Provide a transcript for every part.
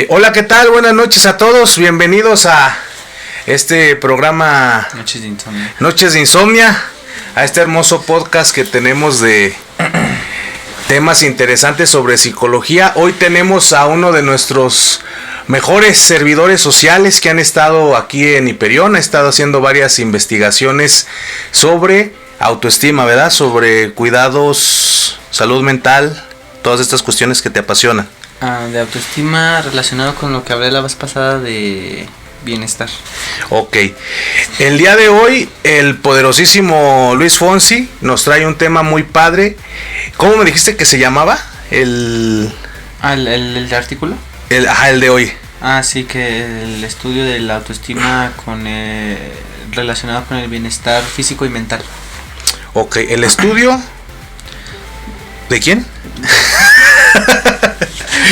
Hola, ¿qué tal? Buenas noches a todos. Bienvenidos a este programa Noches de Insomnia, a este hermoso podcast que tenemos de temas interesantes sobre psicología. Hoy tenemos a uno de nuestros mejores servidores sociales que han estado aquí en Hiperión, ha estado haciendo varias investigaciones sobre autoestima, ¿verdad? Sobre cuidados, salud mental, todas estas cuestiones que te apasionan. De autoestima relacionado con lo que hablé la vez pasada de bienestar. Ok. El día de hoy, el poderosísimo Luis Fonsi nos trae un tema muy padre. ¿Cómo me dijiste que se llamaba? ¿El artículo? El de hoy. Sí, que el estudio de la autoestima relacionado con el bienestar físico y mental. Ok, el estudio... ¿De quién?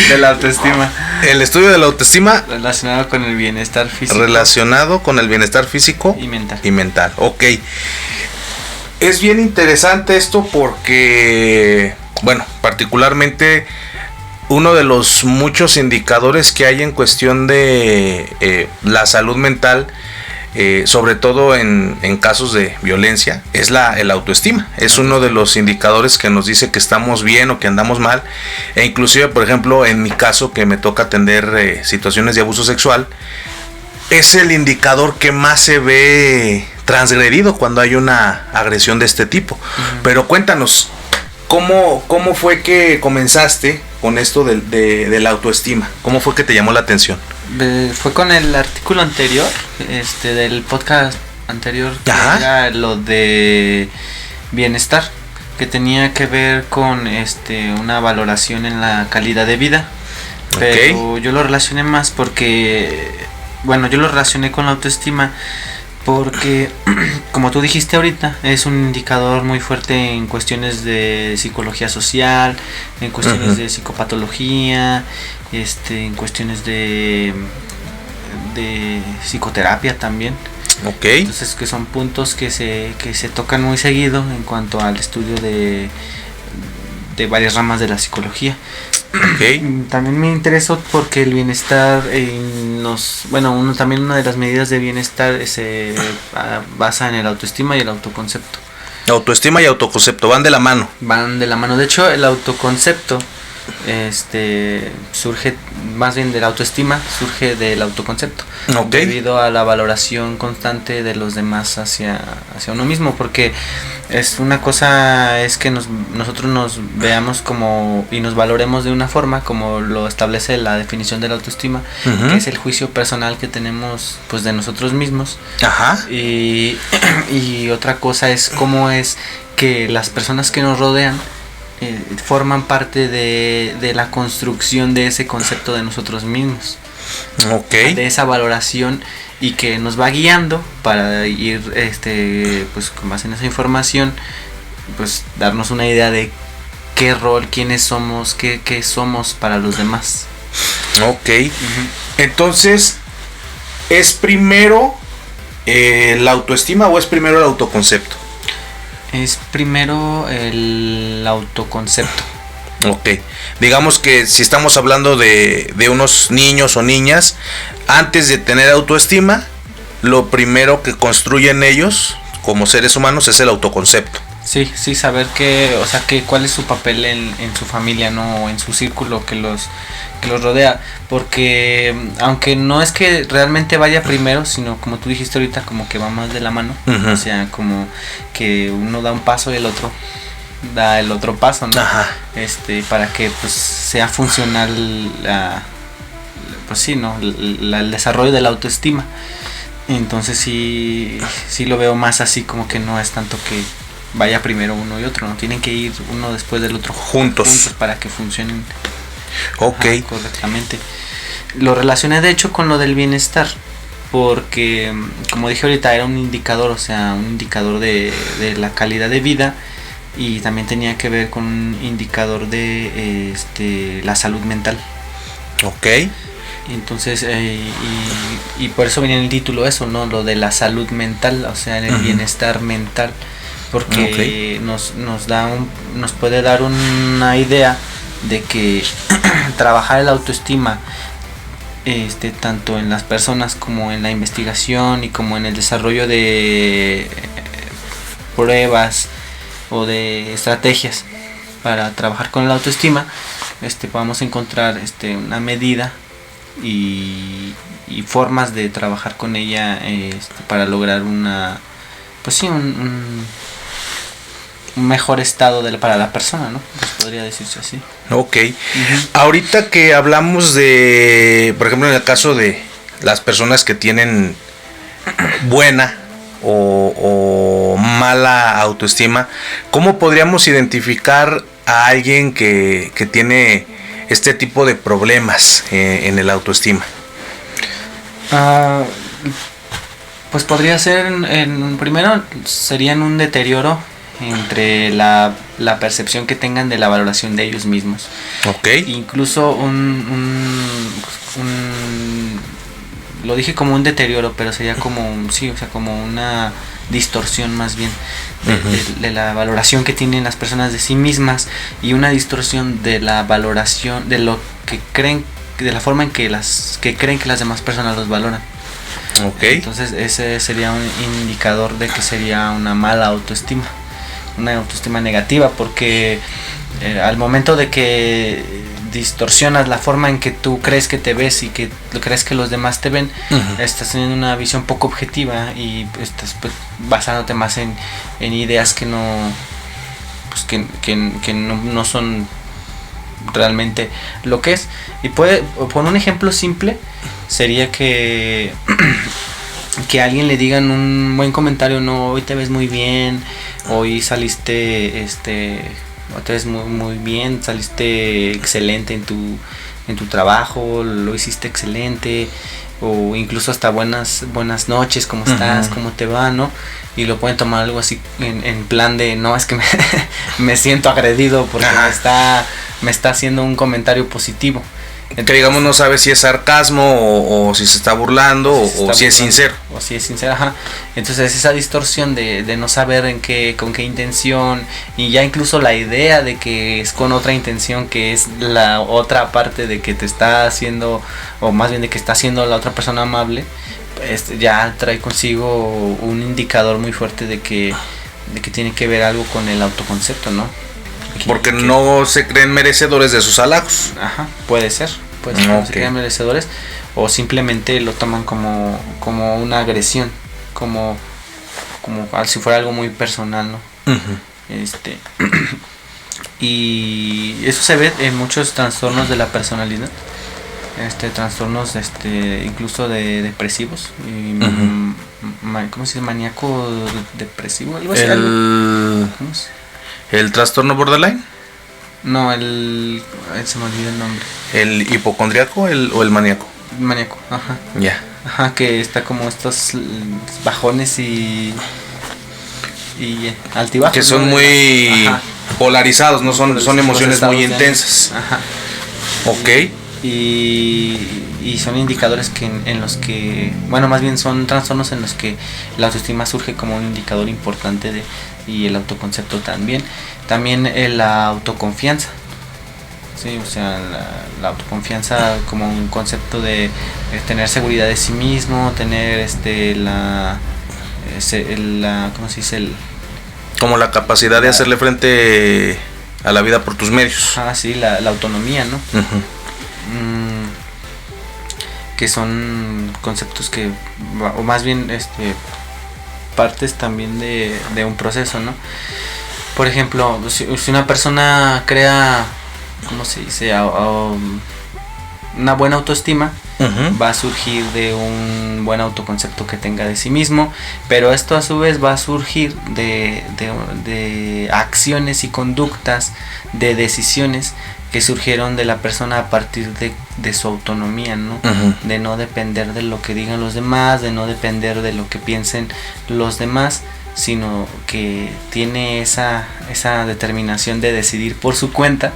De la autoestima. El estudio de la autoestima relacionado con el bienestar físico. Relacionado con el bienestar físico y mental. Ok. Es bien interesante esto porque, bueno, particularmente uno de los muchos indicadores que hay en cuestión de la salud mental, sobre todo en casos de violencia, es el autoestima. Es uno de los indicadores que nos dice que estamos bien o que andamos mal. E inclusive, por ejemplo, en mi caso, que me toca atender situaciones de abuso sexual, es el indicador que más se ve transgredido cuando hay una agresión de este tipo. Uh-huh. Pero cuéntanos, ¿cómo fue que comenzaste con esto de la autoestima? ¿Cómo fue que te llamó la atención? Fue con el artículo anterior, del podcast anterior, que era lo de bienestar, que tenía que ver con una valoración en la calidad de vida. Pero yo lo relacioné más porque, yo lo relacioné con la autoestima porque, como tú dijiste ahorita, es un indicador muy fuerte en cuestiones de psicología social, en cuestiones uh-huh. de psicopatología, en cuestiones de psicoterapia también. Okay. Entonces, que son puntos que se tocan muy seguido en cuanto al estudio de varias ramas de la psicología. Okay. También me interesó porque el bienestar una de las medidas de bienestar se basa en el autoestima y el autoconcepto. Autoestima y autoconcepto van de la mano. De hecho, el autoconcepto surge más bien de la autoestima, surge del autoconcepto. Okay. Debido a la valoración constante de los demás hacia uno mismo, porque es una cosa es que nosotros nos veamos como y nos valoremos de una forma como lo establece la definición de la autoestima, uh-huh. que es el juicio personal que tenemos pues de nosotros mismos. Ajá. Y otra cosa es cómo es que las personas que nos rodean forman parte de la construcción de ese concepto de nosotros mismos. Okay. De esa valoración, y que nos va guiando para ir pues con base en esa información pues darnos una idea de qué rol, quiénes somos, qué somos para los demás. Ok. Uh-huh. Entonces, ¿es primero la autoestima o es primero el autoconcepto? Es primero el autoconcepto. Ok, digamos que si estamos hablando de unos niños o niñas, antes de tener autoestima, lo primero que construyen ellos como seres humanos es el autoconcepto. Sí, saber cuál es su papel en su familia, no, en su círculo que los rodea, porque aunque no es que realmente vaya primero, sino como tú dijiste ahorita, como que va más de la mano, uh-huh. O sea, como que uno da un paso y el otro da el otro paso, ¿no? Ajá. Para que pues sea funcional el desarrollo de la autoestima. Entonces sí lo veo más así, como que no es tanto que vaya primero uno y otro, no tienen que ir uno después del otro juntos para que funcionen. Okay. Correctamente. Lo relacioné de hecho con lo del bienestar, porque como dije ahorita era un indicador, de la calidad de vida, y también tenía que ver con un indicador de la salud mental. Okay. Entonces y por eso viene el título eso, ¿no? Lo de la salud mental, o sea, el uh-huh. bienestar mental, porque nos puede dar una idea de que trabajar el autoestima tanto en las personas como en la investigación y como en el desarrollo de pruebas o de estrategias para trabajar con la autoestima, podamos encontrar una medida y formas de trabajar con ella para lograr una, pues sí, un mejor estado para la persona, ¿no? Pues podría decirse así. Ok. Ahorita que hablamos de, por ejemplo, en el caso de las personas que tienen buena o mala autoestima, ¿cómo podríamos identificar a alguien que tiene este tipo de problemas en el autoestima? Pues podría ser, primero sería en un deterioro entre la percepción que tengan de la valoración de ellos mismos. Okay. Incluso lo dije como un deterioro, pero sería como como una distorsión más bien de la valoración que tienen las personas de sí mismas, y una distorsión de la valoración de lo que creen, de la forma en que creen que las demás personas los valoran. Okay. Entonces ese sería un indicador de que sería una mala autoestima, una autoestima negativa, porque al momento de que distorsionas la forma en que tú crees que te ves y que crees que los demás te ven, estás teniendo una visión poco objetiva y estás basándote más en ideas que no, pues que no son realmente lo que es. Y por un ejemplo simple sería que a alguien le digan un buen comentario: no, hoy te ves muy bien, hoy saliste o te ves muy, muy bien, saliste excelente en tu trabajo, lo hiciste excelente, o incluso hasta buenas noches, ¿cómo estás? ¿Cómo te va? ¿No? Y lo pueden tomar algo así en plan de: no, es que me siento agredido porque me está haciendo un comentario positivo. Entonces, que digamos, no sabe si es sarcasmo o si se está burlando o si es sincero. O si es sincero, ajá. Entonces esa distorsión de no saber con qué intención, y ya incluso la idea de que es con otra intención, que es la otra parte de que te está haciendo, o más bien de que está haciendo la otra persona amable, ya trae consigo un indicador muy fuerte de que tiene que ver algo con el autoconcepto, ¿no? Porque no se creen merecedores de sus halagos. Ajá, puede ser no se creen merecedores, o simplemente lo toman como una agresión, como si fuera algo muy personal, ¿no? Y eso se ve en muchos trastornos de la personalidad, trastornos incluso de depresivos, ¿cómo se dice? Maníaco depresivo, algo así. ¿El trastorno borderline? No, se me olvidó el nombre. ¿El hipocondriaco o el maníaco? Maníaco, ajá. Ya. Yeah. Ajá, que está como estos bajones y altibajos. Que son, ¿no?, muy polarizados, ¿no? Son emociones muy intensas. Ajá. Ok. Y son indicadores en los que, bueno, más bien son trastornos en los que la autoestima surge como un indicador importante y el autoconcepto también la autoconfianza, sí, o sea, la autoconfianza como un concepto de tener seguridad de sí mismo, tener ¿cómo se dice? Como la capacidad de hacerle frente a la vida por tus medios. Sí, la autonomía, ¿no? Que son conceptos que, o más bien partes también de un proceso, ¿no? Por ejemplo, si una persona crea, ¿cómo se dice?, una buena autoestima, va a surgir de un buen autoconcepto que tenga de sí mismo, pero esto a su vez va a surgir de acciones y conductas, de decisiones que surgieron de la persona a partir de su autonomía, ¿no? De no depender de lo que digan los demás, de no depender de lo que piensen los demás, sino que tiene esa determinación de decidir por su cuenta.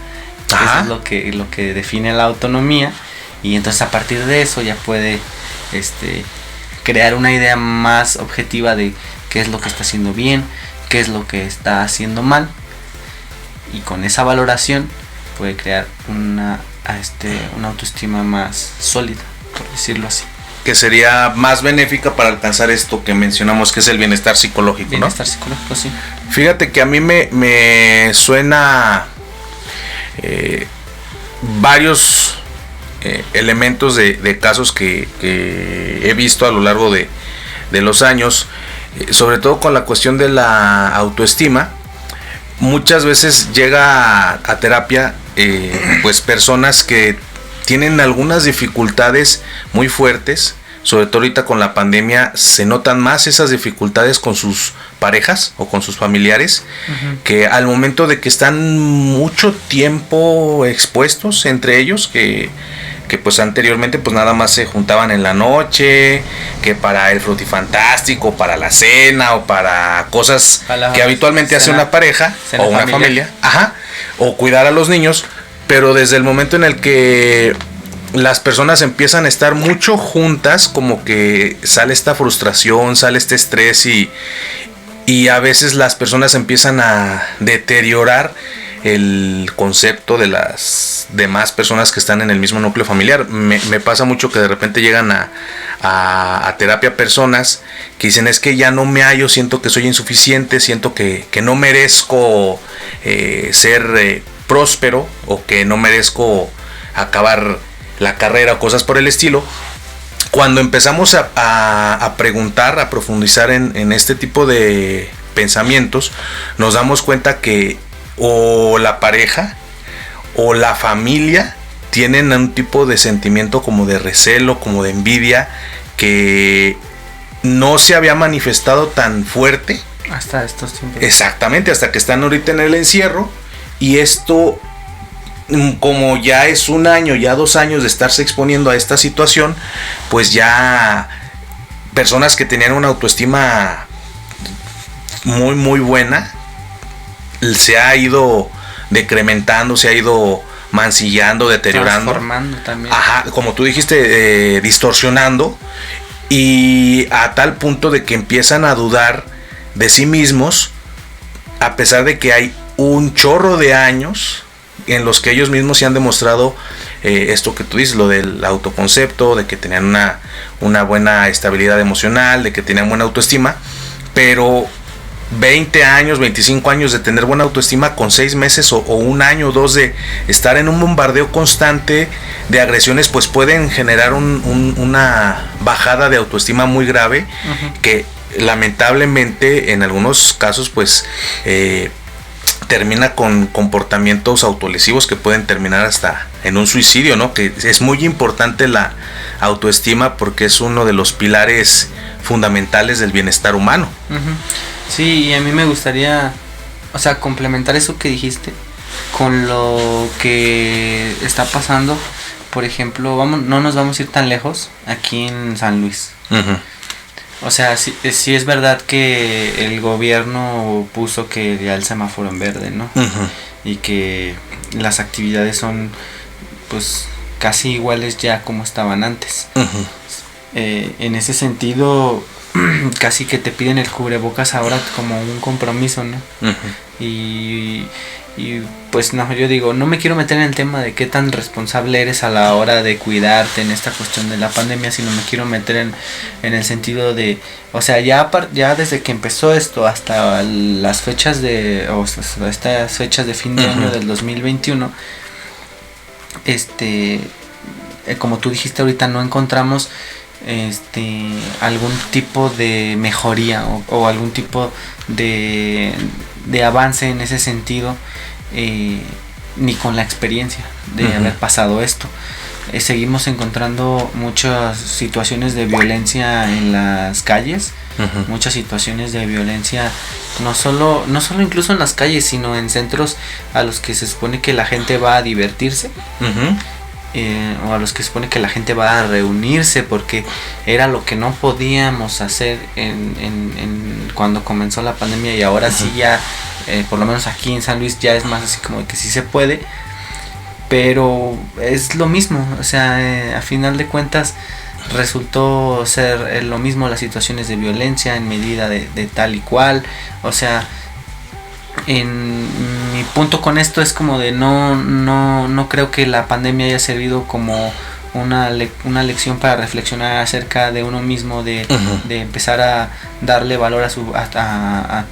Eso es lo que define la autonomía, y entonces a partir de eso ya puede crear una idea más objetiva de qué es lo que está haciendo bien, qué es lo que está haciendo mal, y con esa valoración puede crear una autoestima más sólida. por decirlo así. Que sería más benéfica para alcanzar esto que mencionamos, que es el bienestar psicológico, ¿no? Bienestar psicológico, sí. Fíjate que a mí me suena varios elementos de casos que he visto a lo largo de los años, sobre todo con la cuestión de la autoestima. Muchas veces llega a terapia pues personas que tienen algunas dificultades muy fuertes, sobre todo ahorita con la pandemia se notan más esas dificultades con sus parejas o con sus familiares, que al momento de que están mucho tiempo expuestos entre ellos, que pues anteriormente pues nada más se juntaban en la noche, que para el frutifantástico, para la cena o para cosas que habitualmente hace una pareja o una familia, o cuidar a los niños, pero desde el momento en el que las personas empiezan a estar mucho juntas, como que sale esta frustración, sale este estrés y a veces las personas empiezan a deteriorar el concepto de las demás personas que están en el mismo núcleo familiar. Me pasa mucho que de repente llegan a terapia personas que dicen: es que ya no me hallo, siento que soy insuficiente, siento que no merezco ser próspero, o que no merezco acabar la carrera o cosas por el estilo. Cuando empezamos a preguntar, a profundizar en este tipo de pensamientos, nos damos cuenta que o la pareja o la familia tienen un tipo de sentimiento como de recelo, como de envidia, que no se había manifestado tan fuerte hasta estos tiempos. Exactamente, hasta que están ahorita en el encierro. Y esto, como ya es un año, ya 2 años de estarse exponiendo a esta situación, pues ya personas que tenían una autoestima muy muy buena se ha ido decrementando, se ha ido mancillando, deteriorando, transformando también. Como tú dijiste, distorsionando, y a tal punto de que empiezan a dudar de sí mismos, a pesar de que hay un chorro de años en los que ellos mismos se han demostrado esto que tú dices, lo del autoconcepto, de que tenían una buena estabilidad emocional, de que tenían buena autoestima, pero 20 años, 25 años de tener buena autoestima con 6 meses o 1 año o 2 de estar en un bombardeo constante de agresiones, pues pueden generar una bajada de autoestima muy grave, que lamentablemente en algunos casos pues termina con comportamientos autolesivos que pueden terminar hasta en un suicidio, ¿no? Que es muy importante la autoestima porque es uno de los pilares fundamentales del bienestar humano. Sí, y a mí me gustaría, o sea, complementar eso que dijiste con lo que está pasando. Por ejemplo, no nos vamos a ir tan lejos, aquí en San Luis. O sea, sí es verdad que el gobierno puso que ya el semáforo en verde, ¿no? Y que las actividades son pues casi iguales ya como estaban antes. En ese sentido, casi que te piden el cubrebocas ahora como un compromiso, ¿no? Y pues no, yo digo, no me quiero meter en el tema de qué tan responsable eres a la hora de cuidarte en esta cuestión de la pandemia, sino me quiero meter en el sentido de, o sea, ya desde que empezó esto hasta las fechas estas fechas de fin de año del 2021, como tú dijiste ahorita, no encontramos algún tipo de mejoría o algún tipo de avance en ese sentido, ni con la experiencia de haber pasado esto. Seguimos encontrando muchas situaciones de violencia en las calles, muchas situaciones de violencia no solo incluso en las calles, sino en centros a los que se supone que la gente va a divertirse. O a los que se supone que la gente va a reunirse, porque era lo que no podíamos hacer en cuando comenzó la pandemia, y ahora sí ya, por lo menos aquí en San Luis ya es más así como que sí se puede, pero es lo mismo, o sea, a final de cuentas resultó ser lo mismo las situaciones de violencia en medida de tal y cual. O sea, en mi punto con esto es como de no creo que la pandemia haya servido como una lección para reflexionar acerca de uno mismo, de empezar a darle valor a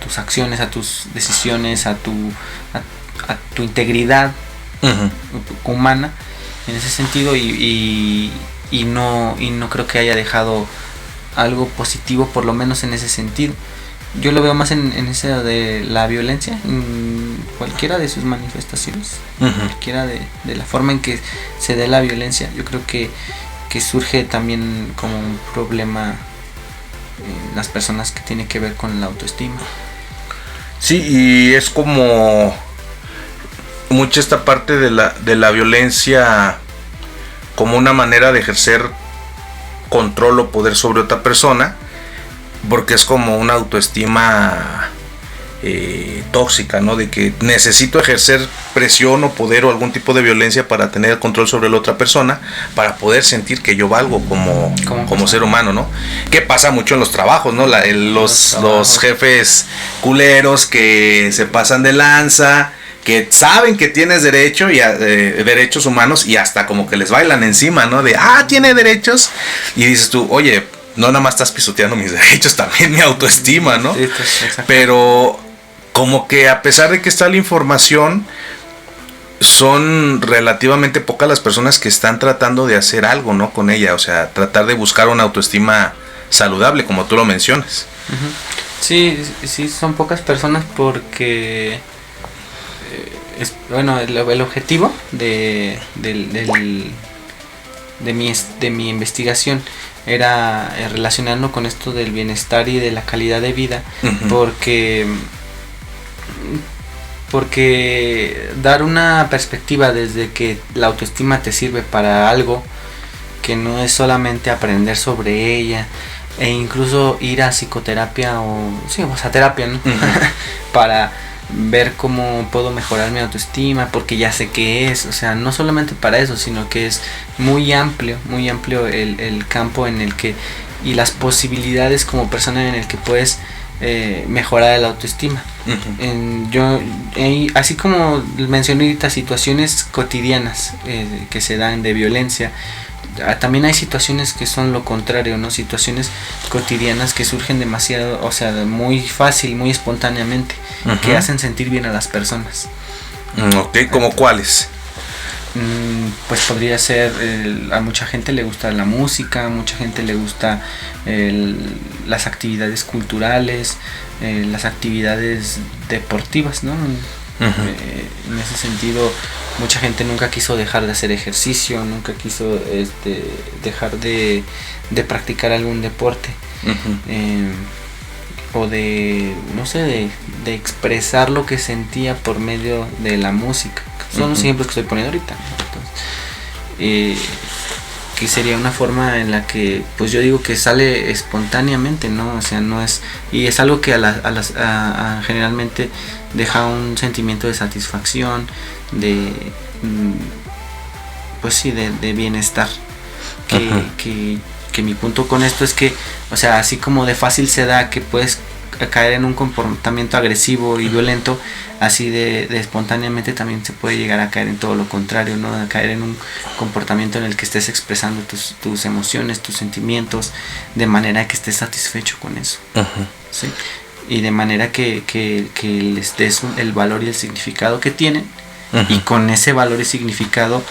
tus acciones, a tus decisiones, a tu integridad humana en ese sentido, y no creo que haya dejado algo positivo, por lo menos en ese sentido. Yo lo veo más en ese de la violencia, en cualquiera de sus manifestaciones, cualquiera de la forma en que se dé la violencia. Yo creo que surge también como un problema en las personas que tiene que ver con la autoestima. Sí, y es como mucha esta parte de la violencia como una manera de ejercer control o poder sobre otra persona, porque es como una autoestima tóxica, ¿no? De que necesito ejercer presión o poder o algún tipo de violencia para tener el control sobre la otra persona, para poder sentir que yo valgo como ser humano, ¿no? Que pasa mucho en los trabajos, ¿no? Los jefes culeros que se pasan de lanza, que saben que tienes derecho y derechos humanos, y hasta como que les bailan encima, ¿no? De, tiene derechos, y dices tú, oye, no nada más estás pisoteando mis derechos, también mi autoestima, ¿no? Sí, pero como que a pesar de que está la información, son relativamente pocas las personas que están tratando de hacer algo, ¿no? Con ella, o sea, tratar de buscar una autoestima saludable, como tú lo mencionas. Sí, son pocas personas porque bueno, el objetivo de mi investigación era relacionarlo con esto del bienestar y de la calidad de vida, porque dar una perspectiva desde que la autoestima te sirve para algo, que no es solamente aprender sobre ella, e incluso ir a psicoterapia o a terapia, ¿no? Para ver cómo puedo mejorar mi autoestima, porque ya sé qué es, o sea, no solamente para eso, sino que es muy amplio el campo en el que, y las posibilidades como persona en el que puedes mejorar la autoestima. Así como mencioné ahorita, situaciones cotidianas que se dan de violencia, también hay situaciones que son lo contrario, ¿no? Situaciones cotidianas que surgen demasiado, o sea, muy fácil, muy espontáneamente, que hacen sentir bien a las personas. Ok, ¿como cuáles? Pues podría ser, a mucha gente le gusta la música, a mucha gente le gusta las actividades culturales, las actividades deportivas, ¿no? En ese sentido, mucha gente nunca quiso dejar de hacer ejercicio, nunca quiso dejar de practicar algún deporte, o de, no sé, de expresar lo que sentía por medio de la música. Son los ejemplos que estoy poniendo ahorita. Entonces, que sería una forma en la que, pues yo digo que sale espontáneamente, ¿no? O sea, no es, y es algo que generalmente deja un sentimiento de satisfacción, pues sí, de bienestar. Que mi punto con esto es que, o sea, así como de fácil se da que puedes caer en un comportamiento agresivo y violento, así de espontáneamente también se puede llegar a caer en todo lo contrario, ¿no? A caer en un comportamiento en el que estés expresando tus emociones, tus sentimientos, de manera que estés satisfecho con eso. ¿Sí? Y de manera que les des el valor y el significado que tienen, y con ese valor y significado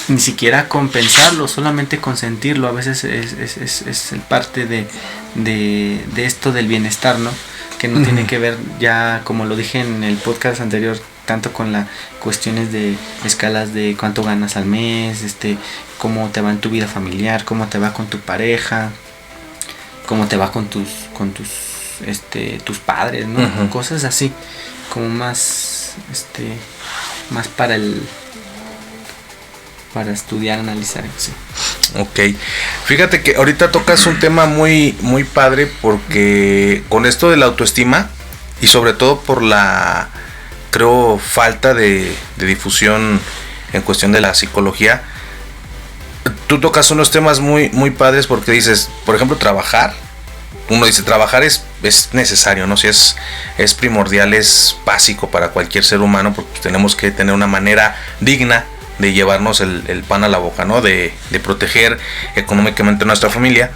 ni siquiera compensarlo, solamente consentirlo. A veces es el parte de esto del bienestar, ¿no? Que no tiene que ver, ya como lo dije en el podcast anterior, tanto con las cuestiones de escalas de cuánto ganas al mes, cómo te va en tu vida familiar, cómo te va con tu pareja, cómo te va con tus padres, ¿no? Cosas así, como más para estudiar, analizar, sí. Ok, fíjate que ahorita tocas un tema muy, muy padre, porque con esto de la autoestima, y sobre todo por la, creo, falta de difusión en cuestión de la psicología, tú tocas unos temas muy, muy padres, porque dices, por ejemplo, trabajar. Uno dice, trabajar es necesario, ¿no? Si es primordial, es básico para cualquier ser humano, porque tenemos que tener una manera digna llevarnos el pan a la boca, ¿no? De proteger económicamente a nuestra familia.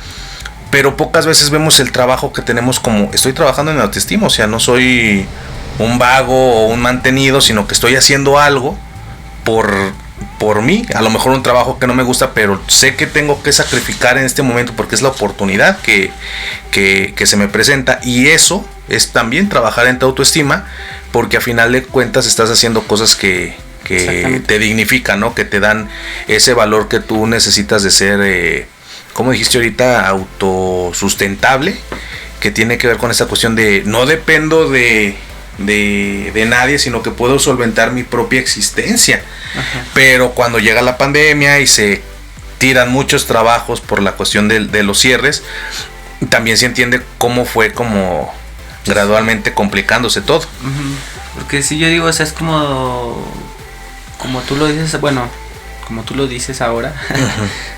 Pero pocas veces vemos el trabajo que tenemos como, estoy trabajando en la autoestima, o sea, no soy un vago o un mantenido, sino que estoy haciendo algo por mí, a lo mejor un trabajo que no me gusta, pero sé que tengo que sacrificar en este momento porque es la oportunidad que se me presenta, y eso es también trabajar en tu autoestima, porque a final de cuentas estás haciendo cosas que te dignifican, ¿no? Que te dan ese valor que tú necesitas de ser, como dijiste ahorita, autosustentable, que tiene que ver con esa cuestión de no dependo de nadie, sino que puedo solventar mi propia existencia. Ajá. Pero cuando llega la pandemia y se tiran muchos trabajos por la cuestión de los cierres, también se entiende cómo fue como gradualmente complicándose todo. Porque si yo digo, o sea, es como tú lo dices, bueno, como tú lo dices ahora,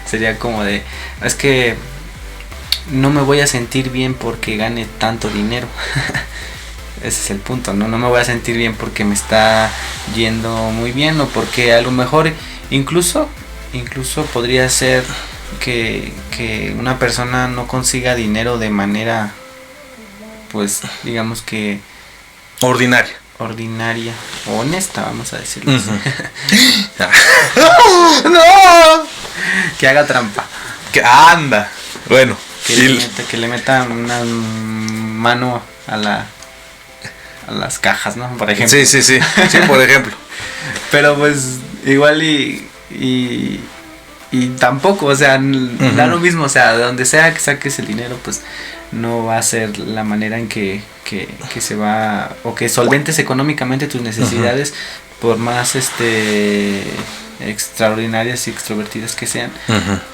sería como de, es que no me voy a sentir bien porque gane tanto dinero. Ese es el punto, no me voy a sentir bien porque me está yendo muy bien, o porque a lo mejor incluso podría ser que una persona no consiga dinero de manera, pues digamos que ordinaria, honesta, vamos a decirlo así. ¡No! Que haga trampa, que anda, bueno, que le meta una mano a las cajas, ¿no? Por ejemplo. Sí, por ejemplo. Pero pues igual y tampoco, o sea, da lo mismo, o sea, de donde sea que saques el dinero, pues no va a ser la manera en que se va, o que solventes económicamente tus necesidades, por más extraordinarias y extrovertidas que sean,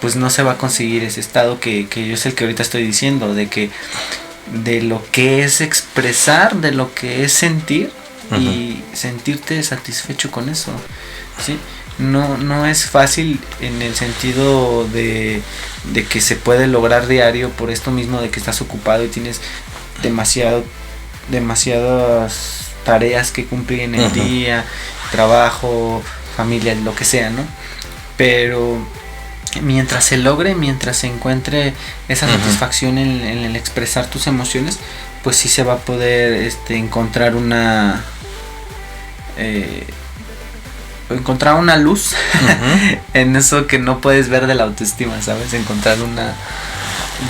pues no se va a conseguir ese estado que yo es el que ahorita estoy diciendo, de lo que es expresar, de lo que es sentir, y sentirte satisfecho con eso, ¿sí? No es fácil en el sentido de que se puede lograr diario, por esto mismo de que estás ocupado y tienes demasiadas tareas que cumplir en el día, trabajo, familia, lo que sea, ¿no? Pero mientras se logre, mientras se encuentre esa satisfacción en el expresar tus emociones, pues sí se va a poder encontrar una luz en eso que no puedes ver de la autoestima, ¿sabes? Encontrar un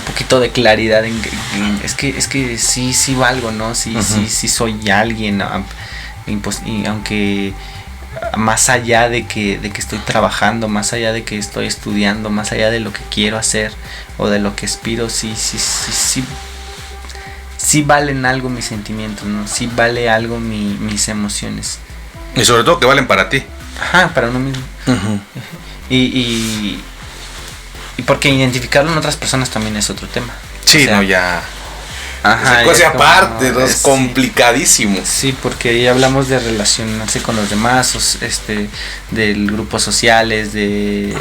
poquito de claridad es que sí valgo, ¿no? Sí soy alguien, y aunque más allá de que estoy trabajando, más allá de que estoy estudiando, más allá de lo que quiero hacer o de lo que aspiro, sí valen algo mis sentimientos, ¿no? Sí vale algo mis emociones. Y sobre todo que valen para ti. Ajá, para uno mismo. Y porque identificarlo en otras personas también es otro tema. Sí, o sea, no, ya. Ajá, cosa aparte, ¿no? Es complicadísimo. Sí, porque ahí hablamos de relacionarse con los demás, del grupos sociales, de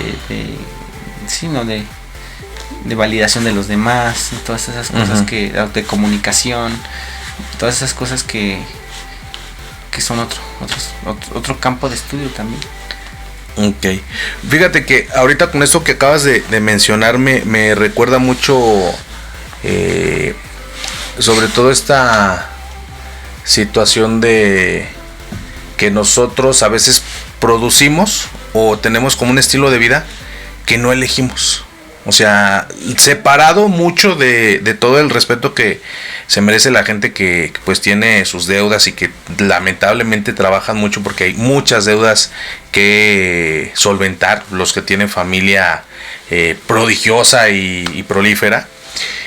validación de los demás, todas esas cosas de comunicación, todas esas cosas que son otro campo de estudio también. Ok, fíjate que ahorita con esto que acabas de mencionar me recuerda mucho sobre todo esta situación de que nosotros a veces producimos o tenemos como un estilo de vida que no elegimos. O sea, separado mucho de todo el respeto que se merece la gente que pues tiene sus deudas y que lamentablemente trabajan mucho, porque hay muchas deudas que solventar, los que tienen familia prodigiosa y prolífera,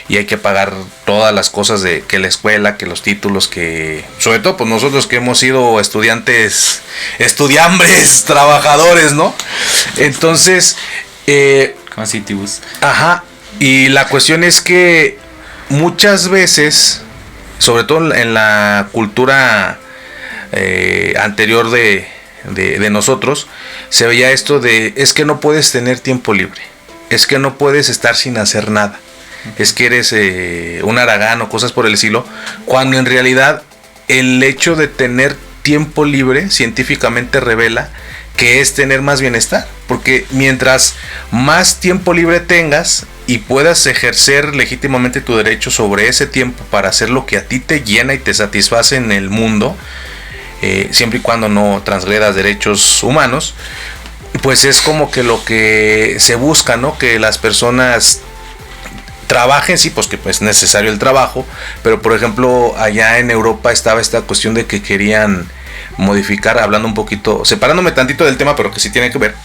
y hay que pagar todas las cosas que la escuela, que los títulos, que sobre todo pues nosotros que hemos sido estudiambres, trabajadores, ¿no? Entonces Consitibus. Ajá, y la cuestión es que muchas veces, sobre todo en la cultura anterior de nosotros, se veía esto de, es que no puedes tener tiempo libre, es que no puedes estar sin hacer nada, es que eres un haragán o cosas por el estilo, cuando en realidad el hecho de tener tiempo libre científicamente revela que es tener más bienestar, porque mientras más tiempo libre tengas y puedas ejercer legítimamente tu derecho sobre ese tiempo para hacer lo que a ti te llena y te satisface en el mundo, siempre y cuando no transgredas derechos humanos, pues es como que lo que se busca, ¿no? Que las personas trabajen, sí, pues que es necesario el trabajo, pero por ejemplo allá en Europa estaba esta cuestión de que querían modificar, hablando un poquito, separándome tantito del tema, pero que sí tiene que ver,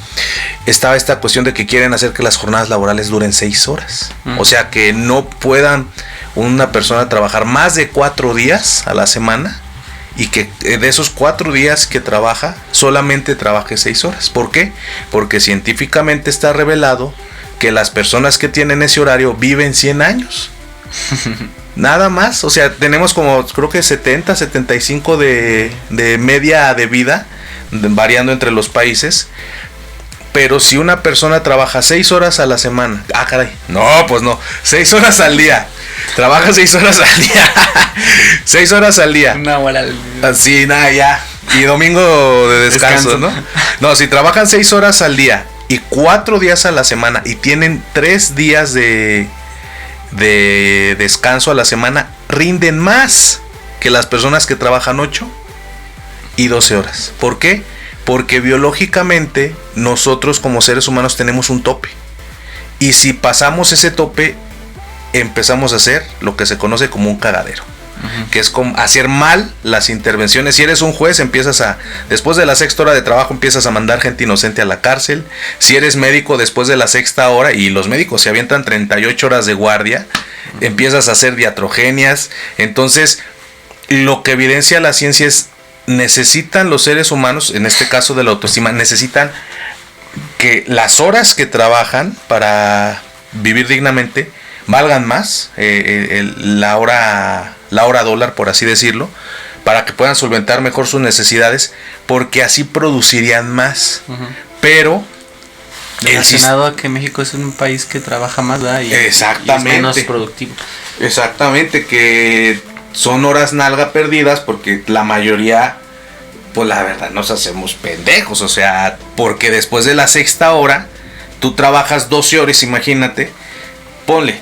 estaba esta cuestión de que quieren hacer que las jornadas laborales duren 6 horas, o sea que no puedan una persona trabajar más de 4 días a la semana, y que de esos 4 días que trabaja, solamente trabaje 6 horas. ¿Por qué? Porque científicamente está revelado que las personas que tienen ese horario viven 100 años. Nada más, o sea, tenemos como creo que 70, 75 de media de vida, variando entre los países. Pero si una persona trabaja 6 horas a la semana, caray, no, pues no, 6 horas al día. Trabaja 6 horas al día. 6 horas al día. Una hora al día. Así, nada, ya. Y domingo de descanso, ¿no? No, si trabajan 6 horas al día y 4 días a la semana y tienen 3 días de descanso a la semana, rinden más que las personas que trabajan 8 y 12 horas. ¿Por qué? Porque biológicamente nosotros como seres humanos tenemos un tope. Y si pasamos ese tope, empezamos a hacer lo que se conoce como un cagadero. Que es como hacer mal las intervenciones. Si eres un juez, después de la 6ª hora de trabajo, empiezas a mandar gente inocente a la cárcel. Si eres médico, después de la 6ª hora, y los médicos se avientan 38 horas de guardia, empiezas a hacer diatrogenias. Entonces, lo que evidencia la ciencia es, necesitan los seres humanos, en este caso de la autoestima, necesitan que las horas que trabajan para vivir dignamente valgan más, la hora dólar, por así decirlo, para que puedan solventar mejor sus necesidades, porque así producirían más. Pero relacionado a que México es un país que trabaja más, ¿verdad? Exactamente. Y es menos productivo. Exactamente, que son horas nalga perdidas, porque la mayoría, pues la verdad, nos hacemos pendejos. O sea, porque después de la 6ª hora, tú trabajas 12 horas, imagínate, ponle,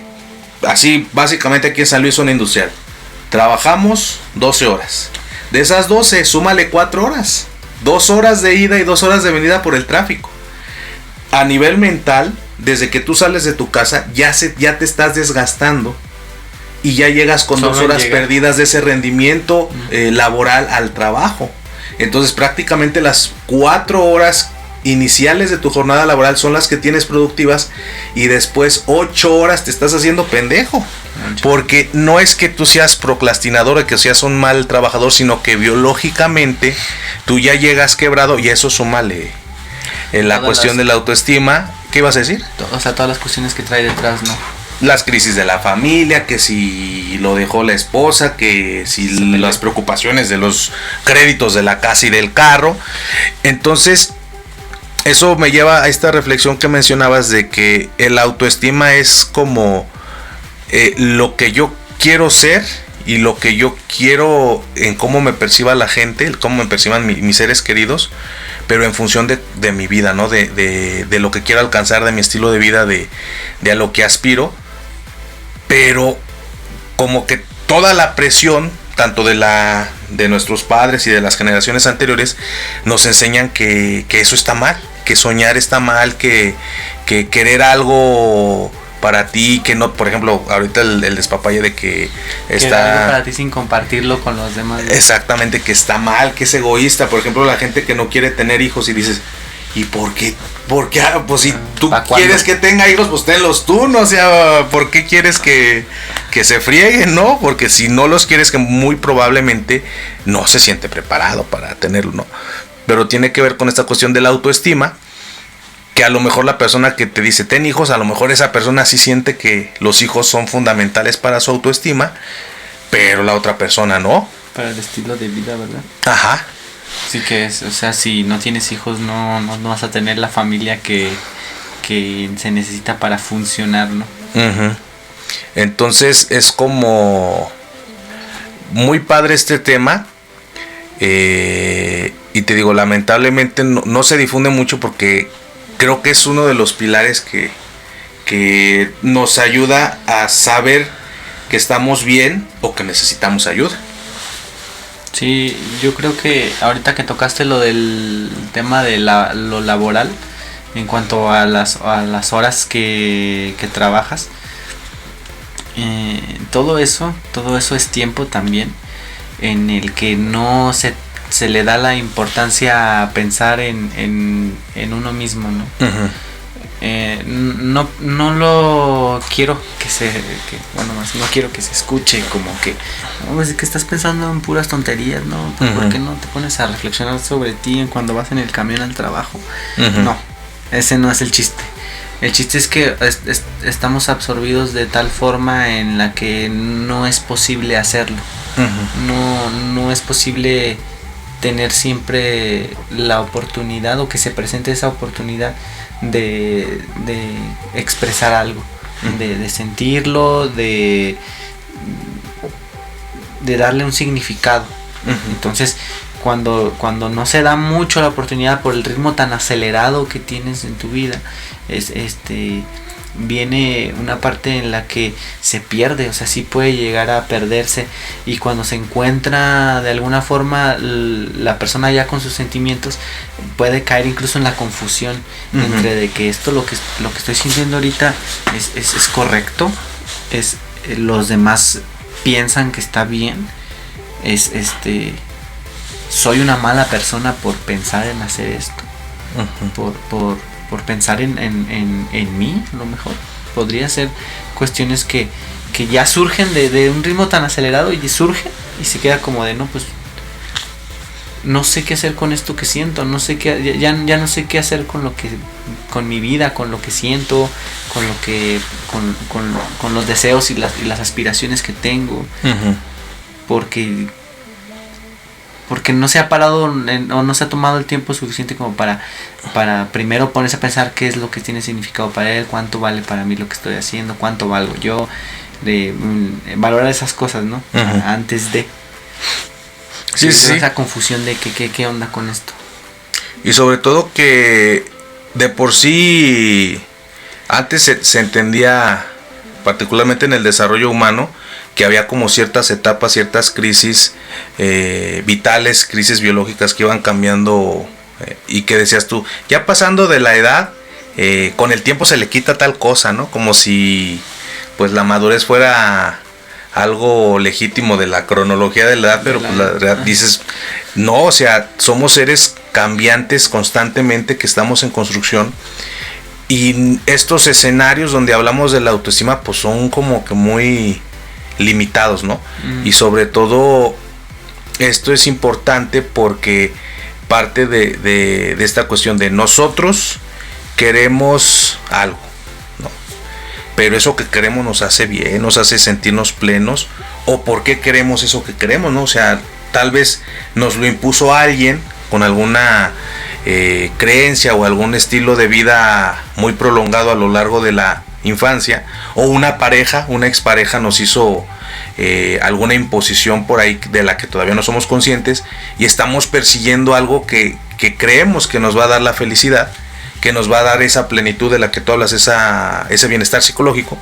así básicamente aquí en San Luis Zona Industrial, trabajamos 12 horas. De esas 12, súmale 4 horas. 2 horas de ida y 2 horas de venida por el tráfico. A nivel mental, desde que tú sales de tu casa, ya te estás desgastando. Y ya llegas con 2 horas perdidas de ese rendimiento laboral al trabajo. Entonces prácticamente las 4 horas iniciales de tu jornada laboral son las que tienes productivas, y después 8 horas te estás haciendo pendejo. Porque no es que tú seas procrastinador o que seas un mal trabajador, sino que biológicamente tú ya llegas quebrado, y eso súmale la cuestión de la autoestima. ¿Qué ibas a decir? O sea, todas las cuestiones que trae detrás, ¿no? Las crisis de la familia, que si lo dejó la esposa, que si las preocupaciones de los créditos de la casa y del carro. Entonces, eso me lleva a esta reflexión que mencionabas de que el autoestima es como lo que yo quiero ser y lo que yo quiero en cómo me perciba la gente, cómo me perciban mis seres queridos, pero en función de mi vida, ¿no? De lo que quiero alcanzar, de mi estilo de vida, de a lo que aspiro. Pero como que toda la presión, tanto de nuestros padres y de las generaciones anteriores, nos enseñan que eso está mal, que soñar está mal, que querer algo para ti, que no, por ejemplo, ahorita el despapalle de que está algo para ti sin compartirlo con los demás, ¿no? Exactamente, que está mal, que es egoísta. Por ejemplo, la gente que no quiere tener hijos, y dices, ¿y por qué? Porque pues si tú quieres que tenga hijos, pues tenlos tú, ¿no? O sea, ¿por qué quieres que se frieguen, no? Porque si no los quieres, que muy probablemente no se siente preparado para tenerlo, ¿no? Pero tiene que ver con esta cuestión de la autoestima, que a lo mejor la persona que te dice ten hijos, a lo mejor esa persona sí siente que los hijos son fundamentales para su autoestima, pero la otra persona no. Para el estilo de vida, ¿verdad? Ajá. Sí, que es, o sea, si no tienes hijos, no vas a tener la familia que se necesita para funcionar, ¿no? Uh-huh. Entonces es como muy padre este tema, y te digo, lamentablemente no se difunde mucho porque creo que es uno de los pilares que nos ayuda a saber que estamos bien o que necesitamos ayuda. Sí, yo creo que ahorita que tocaste lo del tema de lo laboral, en cuanto a las horas que trabajas, todo eso es tiempo también en el que no se le da la importancia a pensar en uno mismo, ¿no? Uh-huh. No lo quiero no quiero que se escuche como que que estás pensando en puras tonterías, ¿no? Uh-huh. ¿Por qué no te pones a reflexionar sobre ti cuando vas en el camión al trabajo? Uh-huh. No, ese no es el chiste. El chiste es que estamos absorbidos de tal forma en la que no es posible hacerlo. Uh-huh. No es posible tener siempre la oportunidad o que se presente esa oportunidad de expresar algo, uh-huh. de sentirlo, de darle un significado. Uh-huh. Entonces, cuando no se da mucho la oportunidad por el ritmo tan acelerado que tienes en tu vida, viene una parte en la que se pierde, o sea, sí puede llegar a perderse, y cuando se encuentra de alguna forma la persona ya con sus sentimientos, puede caer incluso en la confusión, uh-huh. entre de que esto lo que estoy sintiendo ahorita es correcto, los demás piensan que está bien, soy una mala persona por pensar en hacer esto, uh-huh. por pensar en mí, a lo mejor podría ser cuestiones que ya surgen de un ritmo tan acelerado, y surgen y se queda como de no, pues no sé qué hacer con esto que siento, no sé qué, ya no sé qué hacer con mi vida, con lo que siento, con los deseos y las aspiraciones que tengo, uh-huh. porque no se ha parado o no se ha tomado el tiempo suficiente como para primero ponerse a pensar qué es lo que tiene significado para él, cuánto vale para mí lo que estoy haciendo, cuánto valgo yo, valorar esas cosas, ¿no? Uh-huh. Antes de esa confusión de qué onda con esto. Y sobre todo que de por sí antes se entendía, particularmente en el desarrollo humano, que había como ciertas etapas, ciertas crisis vitales, crisis biológicas que iban cambiando, y que decías tú, ya pasando de la edad, con el tiempo se le quita tal cosa, ¿no? Como si pues la madurez fuera algo legítimo de la cronología de la edad, pero pues la verdad dices, no, o sea, somos seres cambiantes constantemente que estamos en construcción, y estos escenarios donde hablamos de la autoestima pues son como que muy limitados, ¿no? Y sobre todo esto es importante porque parte de esta cuestión de nosotros queremos algo, ¿no? Pero eso que queremos nos hace bien, nos hace sentirnos plenos, o por qué queremos eso que queremos, ¿no? O sea, tal vez nos lo impuso alguien con alguna creencia o algún estilo de vida muy prolongado a lo largo de la infancia, o una expareja nos hizo alguna imposición por ahí de la que todavía no somos conscientes, y estamos persiguiendo algo que creemos que nos va a dar la felicidad, que nos va a dar esa plenitud de la que tú hablas, ese bienestar psicológico,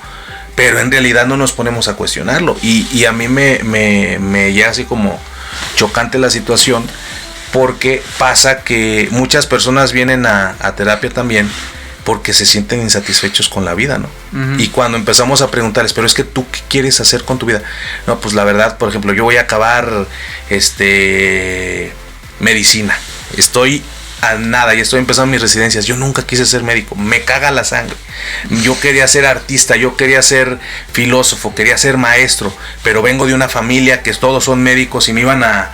pero en realidad no nos ponemos a cuestionarlo, y a mí me llega así como chocante la situación, porque pasa que muchas personas vienen a terapia también porque se sienten insatisfechos con la vida, ¿no? Uh-huh. Y cuando empezamos a preguntarles, pero es que tú, ¿qué quieres hacer con tu vida? No, pues la verdad, por ejemplo, yo voy a acabar medicina. Estoy a nada, ya estoy empezando mis residencias. Yo nunca quise ser médico, me caga la sangre. Yo quería ser artista, yo quería ser filósofo, quería ser maestro, pero vengo de una familia que todos son médicos y me iban a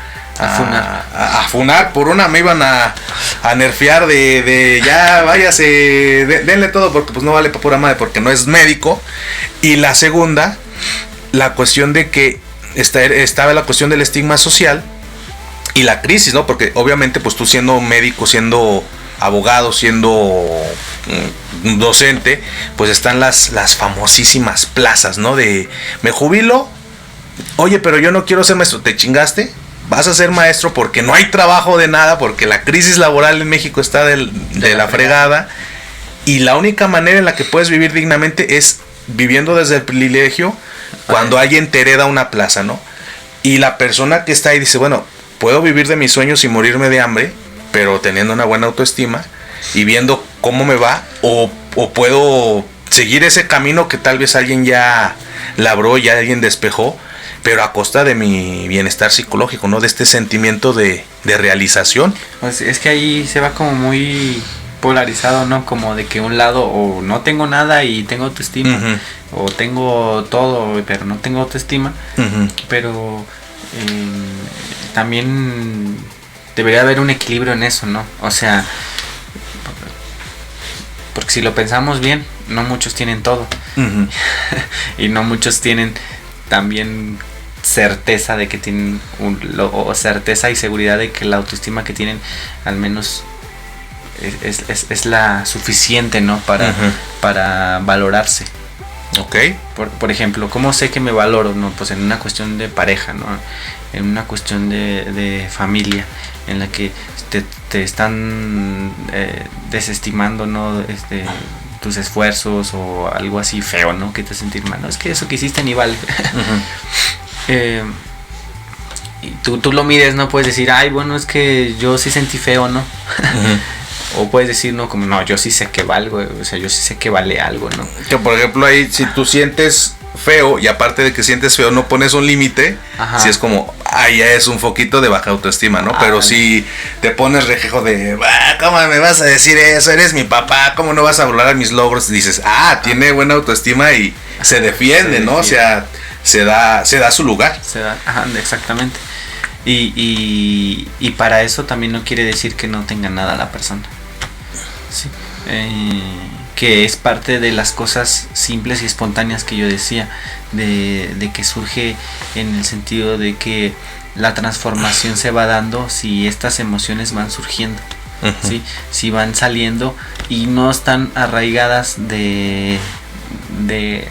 funar por una, me iban a nerfear de ya váyase, denle todo porque pues no vale para pura madre porque no es médico. Y la segunda, la cuestión de que estaba la cuestión del estigma social y la crisis, ¿no? Porque obviamente pues tú siendo médico, siendo abogado, siendo docente, pues están las famosísimas plazas, ¿no? De me jubilo, oye, pero yo no quiero ser maestro. ¿Te chingaste? vas a ser maestro porque no hay trabajo de nada, porque la crisis laboral en México está de la fregada, y la única manera en la que puedes vivir dignamente es viviendo desde el privilegio cuando alguien te hereda una plaza, ¿no? Y la persona que está ahí dice, bueno, puedo vivir de mis sueños y morirme de hambre, pero teniendo una buena autoestima y viendo cómo me va, o puedo seguir ese camino que tal vez alguien ya labró, ya alguien despejó, pero a costa de mi bienestar psicológico, ¿no? De este sentimiento de realización. Pues es que ahí se va como muy polarizado, ¿no? Como de que un lado o no tengo nada y tengo autoestima, o tengo todo pero no tengo autoestima, pero también debería haber un equilibrio en eso, ¿no? O sea, porque si lo pensamos bien, no muchos tienen todo. Y no muchos tienen también certeza de que tienen o certeza y seguridad de que la autoestima que tienen al menos es la suficiente, ¿no? Para valorarse. Okay. Por ejemplo, ¿cómo sé que me valoro? No, pues en una cuestión de pareja, ¿no? En una cuestión de familia, en la que te están desestimando, ¿no? Tus esfuerzos o algo así feo, ¿no? Que te sentir mal. No, es que eso que hiciste ni vale. Y tú lo mides, ¿no? Puedes decir, ay, bueno, es que yo sí sentí feo, ¿no? O puedes decir, no, como, no, yo sí sé que valgo, o sea, yo sí sé que vale algo, ¿no? Que por ejemplo ahí, si tú sientes feo y aparte de que sientes feo no pones un límite, si es como, ya es un foquito de baja autoestima, ¿no? Pero si te pones rejejo de, ¿cómo me vas a decir eso? Eres mi papá, ¿cómo no vas a burlar a mis logros? Y dices, tiene buena autoestima y se defiende, ¿no? O sea, se da su lugar. Exactamente. Y para eso también no quiere decir que no tenga nada la persona. Sí. Que es parte de las cosas simples y espontáneas que yo decía, de que surge en el sentido de que la transformación se va dando si estas emociones van surgiendo, ¿sí? Si van saliendo y no están arraigadas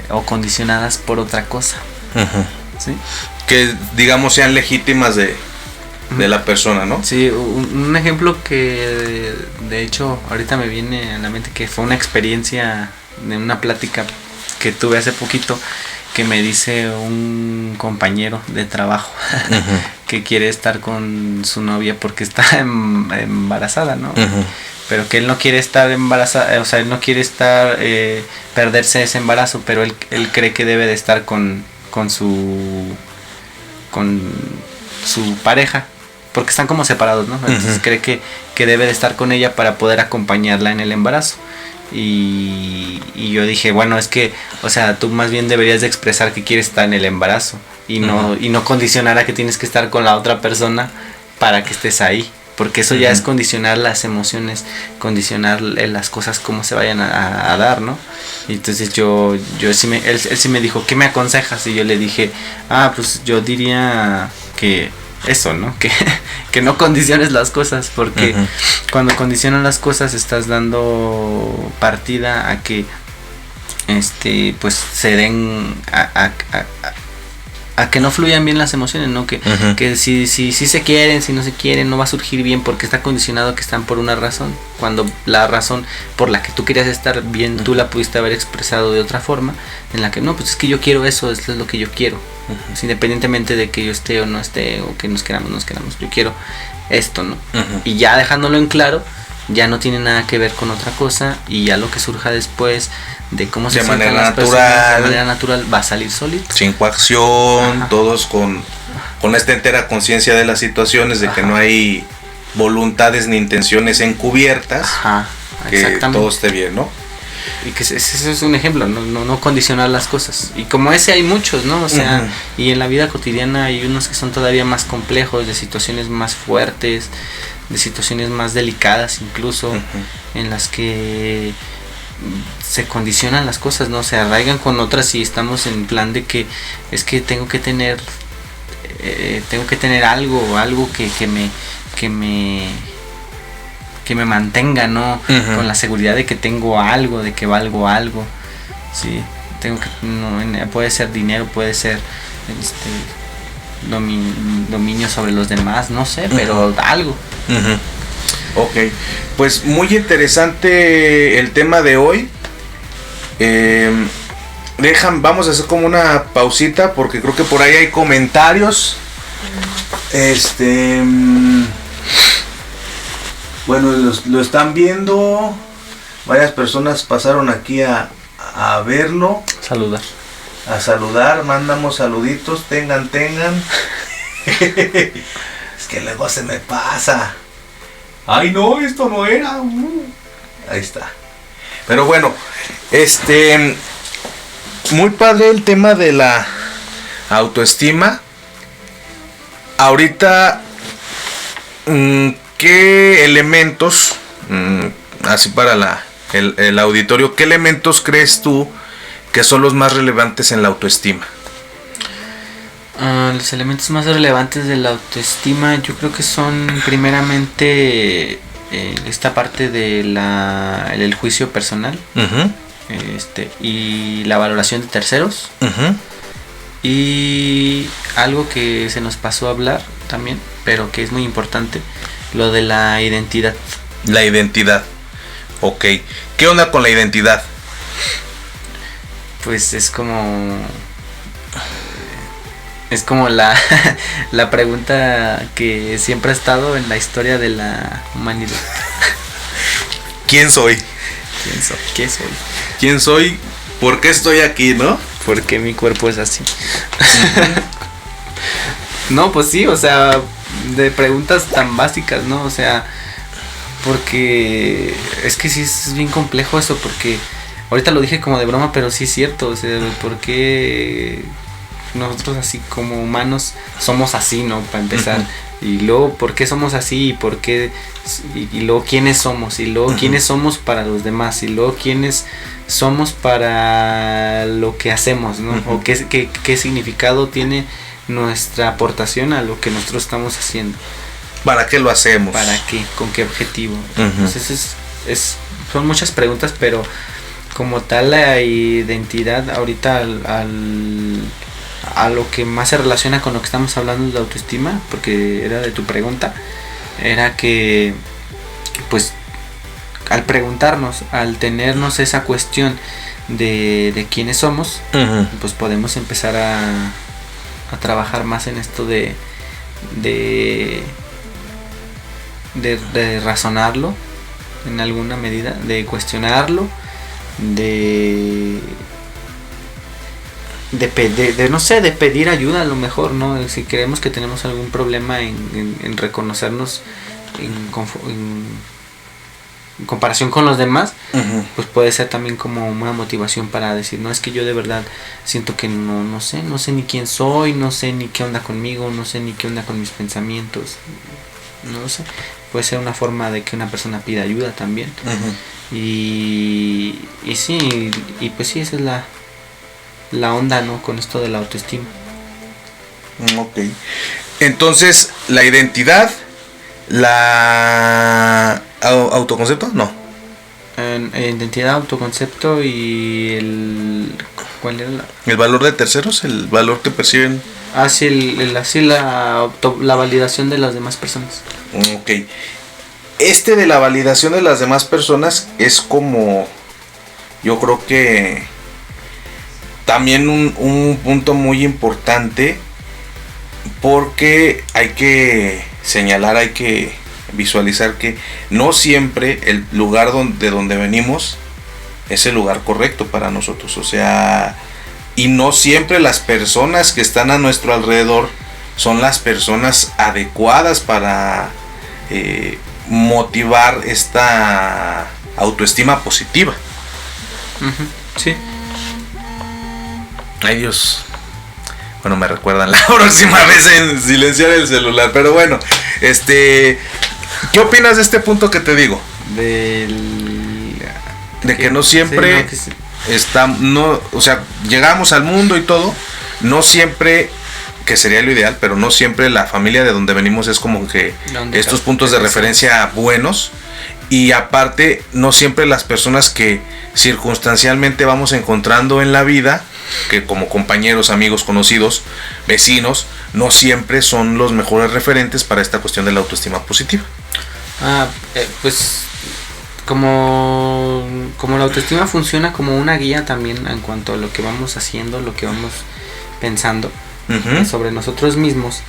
o condicionadas por otra cosa, ¿sí? Que digamos sean legítimas de la persona, ¿no? Sí, un ejemplo que de hecho ahorita me viene a la mente, que fue una experiencia de una plática que tuve hace poquito, que me dice un compañero de trabajo que quiere estar con su novia porque está embarazada, ¿no? Pero que él no quiere estar embarazada, o sea, él no quiere perderse ese embarazo, pero él cree que debe de estar con su pareja, porque están como separados, ¿no? Entonces cree que debe de estar con ella para poder acompañarla en el embarazo. Y yo dije, bueno, es que, o sea, tú más bien deberías de expresar que quieres estar en el embarazo y no condicionar a que tienes que estar con la otra persona para que estés ahí, porque eso ya es condicionar las emociones, condicionar las cosas como se vayan a dar, ¿no? Y entonces él sí me dijo, ¿qué me aconsejas? Y yo le dije, pues yo diría que eso, ¿no? Que no condiciones las cosas, porque cuando condicionas las cosas estás dando partida a que pues se den a que no fluyan bien las emociones, ¿no? Que si se quieren, si no se quieren, no va a surgir bien, porque está condicionado que están por una razón, cuando la razón por la que tú querías estar bien, tú la pudiste haber expresado de otra forma, en la que no, pues es que yo quiero eso es lo que yo quiero, independientemente de que yo esté o no esté, o que nos queramos, yo quiero esto, ¿no? Y ya dejándolo en claro, ya no tiene nada que ver con otra cosa, y ya lo que surja después de cómo se sientan las personas de manera natural va a salir solito, sin coacción, todos con esta entera conciencia de las situaciones, de que no hay voluntades ni intenciones encubiertas, que todo esté bien, ¿no? Y que ese es un ejemplo, no condicionar las cosas. Y como ese hay muchos, ¿no? O sea, y en la vida cotidiana hay unos que son todavía más complejos, de situaciones más fuertes, de situaciones más delicadas incluso, en las que se condicionan las cosas, ¿no? Se arraigan con otras, y estamos en plan de que es que tengo que tener algo que me mantenga, ¿no? Con la seguridad de que tengo algo, de que valgo algo, sí, tengo que, no, puede ser dinero, puede ser dominio sobre los demás, no sé, pero algo. Ok, pues muy interesante el tema de hoy. Vamos a hacer como una pausita porque creo que por ahí hay comentarios. Bueno, lo están viendo. Varias personas pasaron aquí a verlo. A saludar, mandamos saluditos, tengan. Es que luego se me pasa. Ay no, esto no era. Ahí está. Pero bueno, muy padre el tema de la autoestima. Ahorita, ¿qué elementos, así para el auditorio, qué elementos crees tú que son los más relevantes en la autoestima? Los elementos más relevantes de la autoestima yo creo que son primeramente esta parte de el juicio personal, y la valoración de terceros, y algo que se nos pasó a hablar también, pero que es muy importante, lo de la identidad. La identidad, ok. ¿Qué onda con la identidad? Pues es como la pregunta que siempre ha estado en la historia de la humanidad. ¿Quién soy? ¿Qué soy? ¿Quién soy? ¿Por qué estoy aquí, no? ¿Por qué mi cuerpo es así? No, pues sí, o sea, de preguntas tan básicas, ¿no? O sea, porque es que sí es bien complejo eso, porque ahorita lo dije como de broma, pero sí es cierto, o sea, ¿por qué nosotros así como humanos somos así, ¿no? Para empezar. Y luego, ¿por qué somos así? ¿Y por qué? Y luego, ¿quiénes somos? Y luego, ¿quiénes somos para los demás? Y luego, ¿quiénes somos para lo que hacemos, ¿no? O qué significado tiene nuestra aportación a lo que nosotros estamos haciendo. ¿Para qué lo hacemos? ¿Para qué? ¿Con qué objetivo? Entonces, son muchas preguntas, pero como tal la identidad ahorita a lo que más se relaciona con lo que estamos hablando de la autoestima, porque era de tu pregunta, era que pues al preguntarnos, al tenernos esa cuestión de quiénes somos, pues podemos empezar a trabajar más en esto de razonarlo en alguna medida, de cuestionarlo, de no sé, de pedir ayuda a lo mejor, ¿no? Si creemos que tenemos algún problema en reconocernos en comparación con los demás, pues puede ser también como una motivación para decir, no, es que yo de verdad siento que no sé ni quién soy, no sé ni qué onda conmigo, no sé ni qué onda con mis pensamientos, no lo sé. Puede ser una forma de que una persona pida ayuda también. Y sí, y pues sí, esa es la onda, ¿no? Con esto de la autoestima. Ok. Entonces, la identidad, la autoconcepto, no. Identidad, autoconcepto y ¿cuál era el valor de terceros, el valor que perciben. La validación de las demás personas. Ok. De la validación de las demás personas es como, yo creo que también un punto muy importante, porque hay que señalar, hay que visualizar que no siempre el lugar de donde venimos es el lugar correcto para nosotros, o sea, y no siempre las personas que están a nuestro alrededor son las personas adecuadas para motivar esta autoestima positiva. Sí. Ay, Dios. Bueno, me recuerdan la próxima vez en silenciar el celular. Pero bueno, ¿qué opinas de este punto que te digo? De que no siempre o sea, llegamos al mundo y todo, no siempre, que sería lo ideal, pero no siempre la familia de donde venimos es como que estos puntos de referencia buenos. Y aparte, no siempre las personas que circunstancialmente vamos encontrando en la vida, que como compañeros, amigos, conocidos, vecinos, no siempre son los mejores referentes para esta cuestión de la autoestima positiva. Pues como la autoestima funciona como una guía también en cuanto a lo que vamos haciendo, lo que vamos pensando sobre nosotros mismos,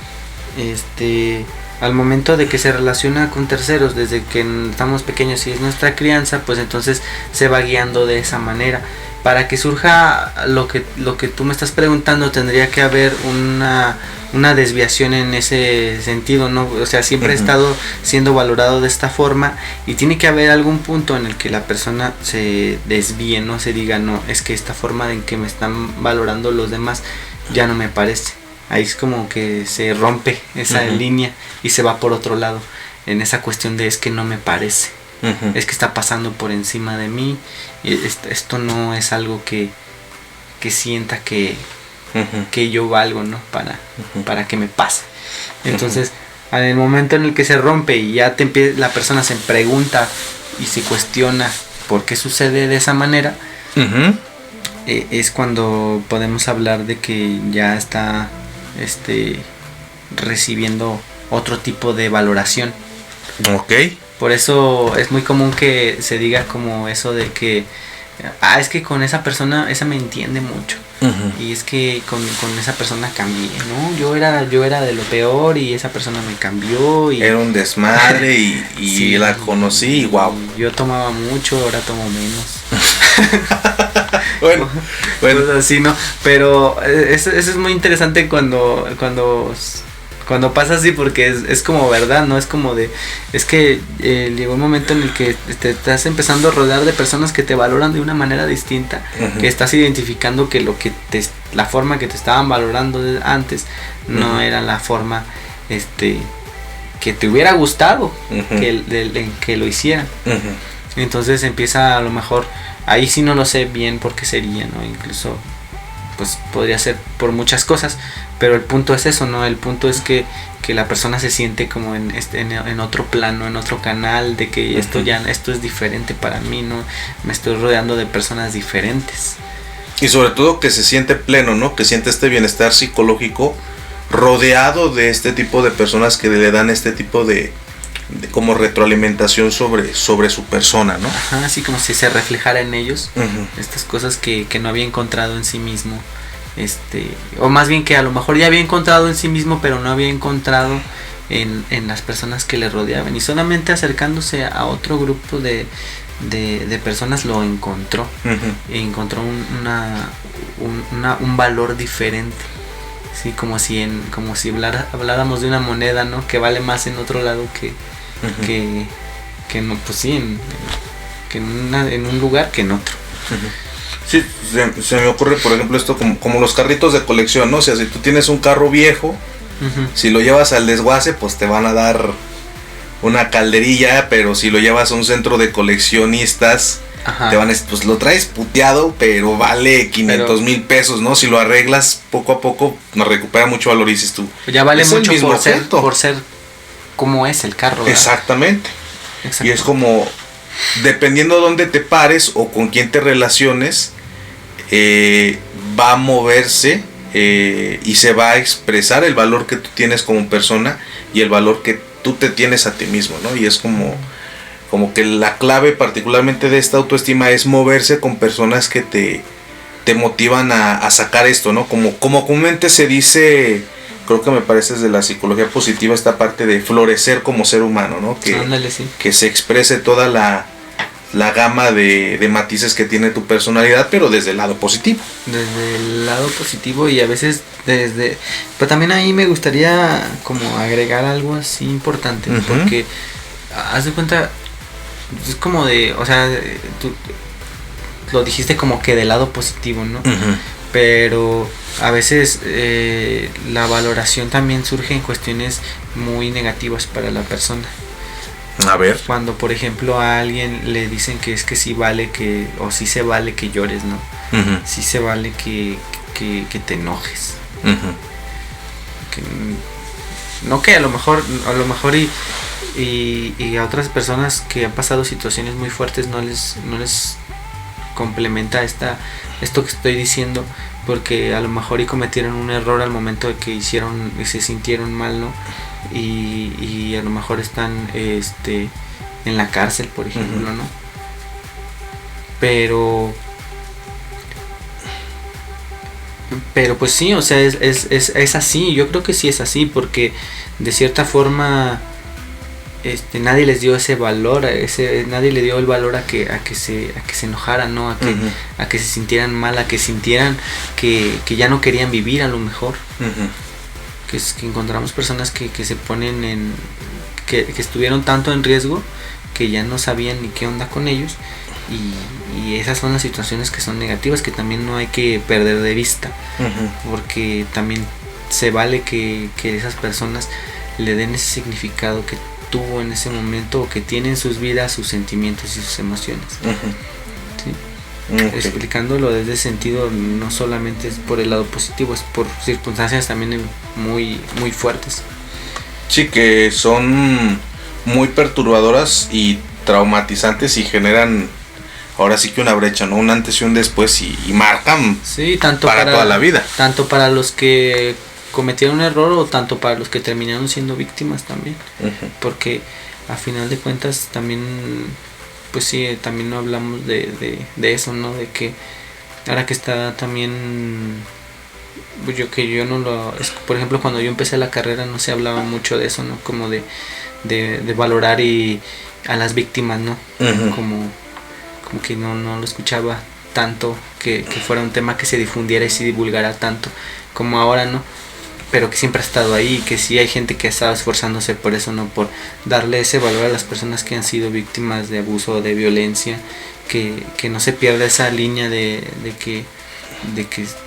al momento de que se relaciona con terceros desde que estamos pequeños y es nuestra crianza, pues entonces se va guiando de esa manera. Para que surja lo que tú me estás preguntando, tendría que haber una desviación en ese sentido, ¿no? O sea, siempre he estado siendo valorado de esta forma y tiene que haber algún punto en el que la persona se desvíe, no se diga, no, es que esta forma en que me están valorando los demás ya no me parece. Ahí es como que se rompe esa línea y se va por otro lado, en esa cuestión de es que no me parece. Es que está pasando por encima de mí. Esto no es algo que sienta que yo valgo, ¿no? Para que me pase. Entonces, en el momento en el que se rompe y ya la persona se pregunta y se cuestiona por qué sucede de esa manera, es cuando podemos hablar de que ya está recibiendo otro tipo de valoración. Ok. Por eso es muy común que se diga como eso de que es que con esa persona, esa me entiende mucho. Y es que con esa persona cambié, ¿no? Yo era de lo peor y esa persona me cambió. Y era un desmadre y sí, la conocí y wow. Yo tomaba mucho, ahora tomo menos. bueno. Pues así, ¿no? Pero eso es muy interesante cuando pasa así, porque es como verdad, ¿no? Es como es que llegó un momento en el que te estás empezando a rodear de personas que te valoran de una manera distinta, que estás identificando que la forma que te estaban valorando antes no era la forma que te hubiera gustado que lo hicieran. Entonces empieza, a lo mejor, ahí sí no lo sé bien por qué sería, ¿no? Incluso pues podría ser por muchas cosas, pero el punto es eso, ¿no? El punto es que la persona se siente como en otro plano, en otro canal, de que esto es diferente para mí, ¿no? Me estoy rodeando de personas diferentes. Y sobre todo que se siente pleno, ¿no? Que siente este bienestar psicológico rodeado de este tipo de personas que le dan este tipo de como retroalimentación sobre su persona, ¿no? Ajá, así como si se reflejara en ellos estas cosas que no había encontrado en sí mismo, o más bien que a lo mejor ya había encontrado en sí mismo, pero no había encontrado en las personas que le rodeaban, y solamente acercándose a otro grupo de personas lo encontró. E encontró un valor diferente. Sí, como si habláramos de una moneda, ¿no? Que vale más en otro lado que no, pues sí, en un lugar que en otro. Sí, se me ocurre, por ejemplo, esto como los carritos de colección, ¿no? O sea, si tú tienes un carro viejo, si lo llevas al desguace, pues te van a dar una calderilla, pero si lo llevas a un centro de coleccionistas, te van a decir, pues lo traes puteado, pero vale 500,000 pesos, ¿no? Si lo arreglas poco a poco, nos recupera mucho valor, y dices tú. Ya vale mucho por ser como es el carro, ¿verdad? Exactamente. Y es como, dependiendo de dónde te pares o con quién te relaciones, va a moverse y se va a expresar el valor que tú tienes como persona y el valor que tú te tienes a ti mismo, ¿no? Y es como que la clave particularmente de esta autoestima es moverse con personas que te motivan a sacar esto, ¿no? Como comúnmente se dice, creo que me parece desde la psicología positiva, esta parte de florecer como ser humano, ¿no? Que se exprese toda la gama de matices que tiene tu personalidad, pero desde el lado positivo. Desde el lado positivo, y a veces pero también ahí me gustaría como agregar algo así importante, porque haz de cuenta, es como o sea, tú lo dijiste como que del lado positivo, ¿no? Pero a veces la valoración también surge en cuestiones muy negativas para la persona. A ver. Cuando, por ejemplo, a alguien le dicen que es que sí vale o sí se vale que llores, ¿no? Sí se vale que te enojes. Que a lo mejor y a otras personas que han pasado situaciones muy fuertes no les complementa esto que estoy diciendo, porque a lo mejor y cometieron un error al momento de que se sintieron mal, ¿no? Y a lo mejor están en la cárcel, por ejemplo, ¿no? Pero pues sí, o sea, es así. Yo creo que sí es así, porque de cierta forma nadie les dio ese valor, nadie le dio el valor a que se enojaran, ¿no? A que se sintieran mal, a que sintieran que ya no querían vivir, a lo mejor. Que encontramos personas que se ponen que estuvieron tanto en riesgo que ya no sabían ni qué onda con ellos, y esas son las situaciones que son negativas, que también no hay que perder de vista, porque también se vale que esas personas le den ese significado que tuvo en ese momento, o que tiene en sus vidas sus sentimientos y sus emociones. ¿Sí? Explicándolo desde ese sentido, no solamente es por el lado positivo, es por circunstancias también muy, muy fuertes. Sí, que son muy perturbadoras y traumatizantes, y generan ahora sí que una brecha, ¿no? Un antes y un después, y marcan tanto para toda la vida. Tanto para los que cometieron un error, o tanto para los que terminaron siendo víctimas también. Porque a final de cuentas también, pues sí, también no hablamos de eso, ¿no? De que ahora que está también, pues yo no lo... por ejemplo, cuando yo empecé la carrera no se hablaba mucho de eso, ¿no? Como de valorar a las víctimas, ¿no? Como que no lo escuchaba tanto, que fuera un tema que se difundiera y se divulgara tanto como ahora, ¿no? Pero que siempre ha estado ahí, y que sí hay gente que ha estado esforzándose por eso, ¿no? Por darle ese valor a las personas que han sido víctimas de abuso o de violencia, que no se pierda esa línea de que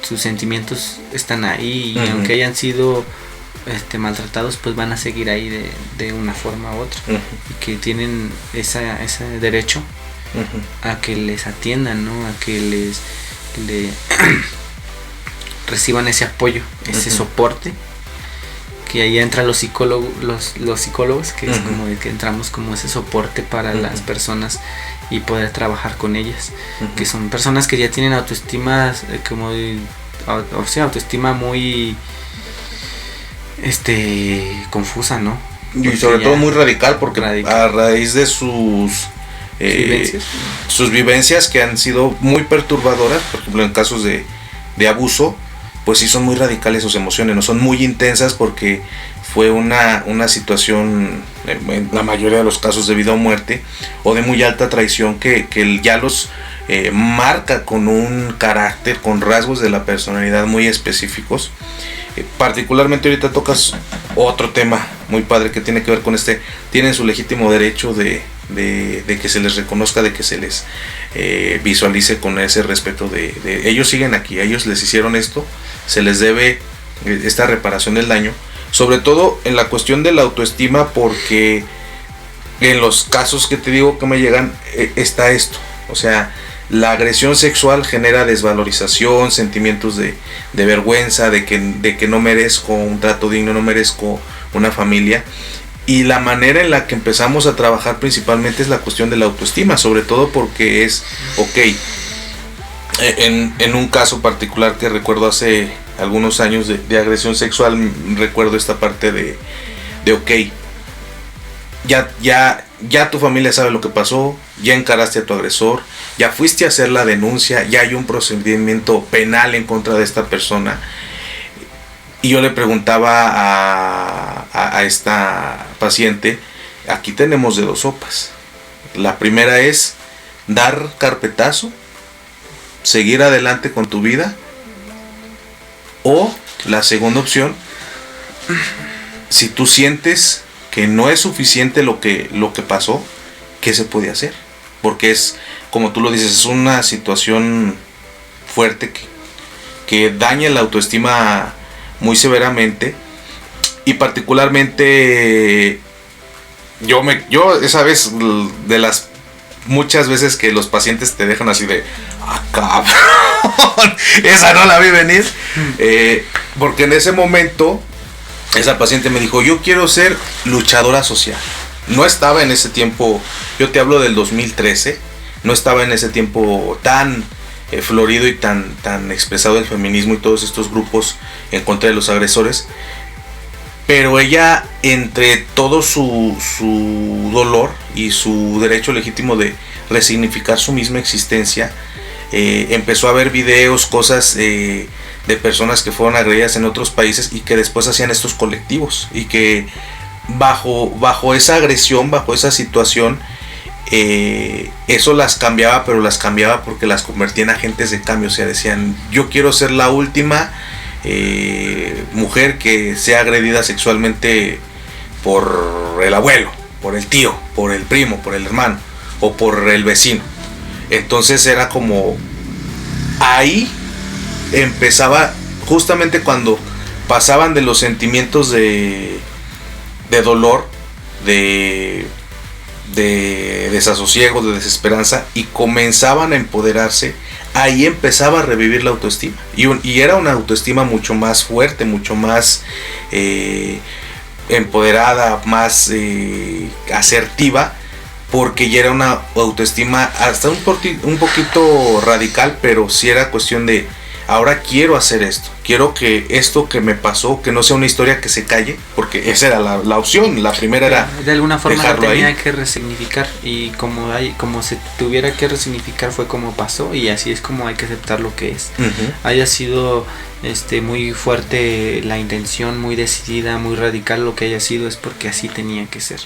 sus sentimientos están ahí, y aunque hayan sido maltratados, pues van a seguir ahí de una forma u otra, y que tienen ese derecho a que les atiendan, ¿no? A que reciban ese apoyo, ese soporte, que ahí entran los psicólogos, que es como de que entramos como ese soporte para las personas y poder trabajar con ellas, que son personas que ya tienen autoestima autoestima muy confusa, ¿no? Y sobre todo muy radical, porque a raíz de sus vivencias que han sido muy perturbadoras, por ejemplo en casos de abuso, pues sí son muy radicales sus emociones, no son muy intensas, porque fue una situación, en la mayoría de los casos, de vida o muerte, o de muy alta traición, que ya los marca con un carácter, con rasgos de la personalidad muy específicos. Particularmente ahorita tocas otro tema muy padre que tiene que ver con tienen su legítimo derecho de que se les reconozca, de que se les visualice con ese respeto de ellos siguen aquí, a ellos les hicieron esto, se les debe esta reparación del daño, sobre todo en la cuestión de la autoestima, porque en los casos que te digo que me llegan está esto, o sea, la agresión sexual genera desvalorización, sentimientos de vergüenza, de que no merezco un trato digno, no merezco una familia. Y la manera en la que empezamos a trabajar principalmente es la cuestión de la autoestima, sobre todo porque es, en un caso particular que recuerdo hace algunos años de agresión sexual, recuerdo esta parte de ya tu familia sabe lo que pasó, ya encaraste a tu agresor, ya fuiste a hacer la denuncia, ya hay un procedimiento penal en contra de esta persona. Y yo le preguntaba a esta paciente, aquí tenemos de dos sopas. La primera es dar carpetazo, seguir adelante con tu vida, o la segunda opción, si tú sientes que no es suficiente lo que pasó, ¿qué se puede hacer? Porque es, como tú lo dices, es una situación fuerte que daña la autoestima muy severamente. Y particularmente yo esa vez, de las muchas veces que los pacientes te dejan así de cabrón, esa no la vi venir, porque en ese momento esa paciente me dijo, yo quiero ser luchadora social. No estaba en ese tiempo, yo te hablo del 2013, no estaba en ese tiempo tan florido y tan expresado el feminismo y todos estos grupos en contra de los agresores. Pero ella, entre todo su dolor y su derecho legítimo de resignificar su misma existencia, empezó a ver videos, cosas de personas que fueron agredidas en otros países y que después hacían estos colectivos, y que bajo esa agresión, bajo esa situación, eso las cambiaba, pero las cambiaba porque las convertía en agentes de cambio. O sea, decían, yo quiero ser la última mujer que sea agredida sexualmente por el abuelo, por el tío, por el primo, por el hermano o por el vecino. Entonces era como, ahí empezaba, justamente cuando pasaban de los sentimientos de dolor, de desasosiego, de desesperanza, y comenzaban a empoderarse. Ahí empezaba a revivir la autoestima, y era una autoestima mucho más fuerte, mucho más empoderada, más asertiva, porque ya era una autoestima hasta un poquito radical, pero sí era cuestión de, ahora quiero hacer esto, quiero que esto que me pasó, que no sea una historia que se calle, porque esa era la opción. La primera era de alguna forma la tenía ahí que resignificar, y como se tuviera que resignificar fue como pasó, y así es como hay que aceptar lo que es. Haya sido muy fuerte la intención, muy decidida, muy radical lo que haya sido, es porque así tenía que ser,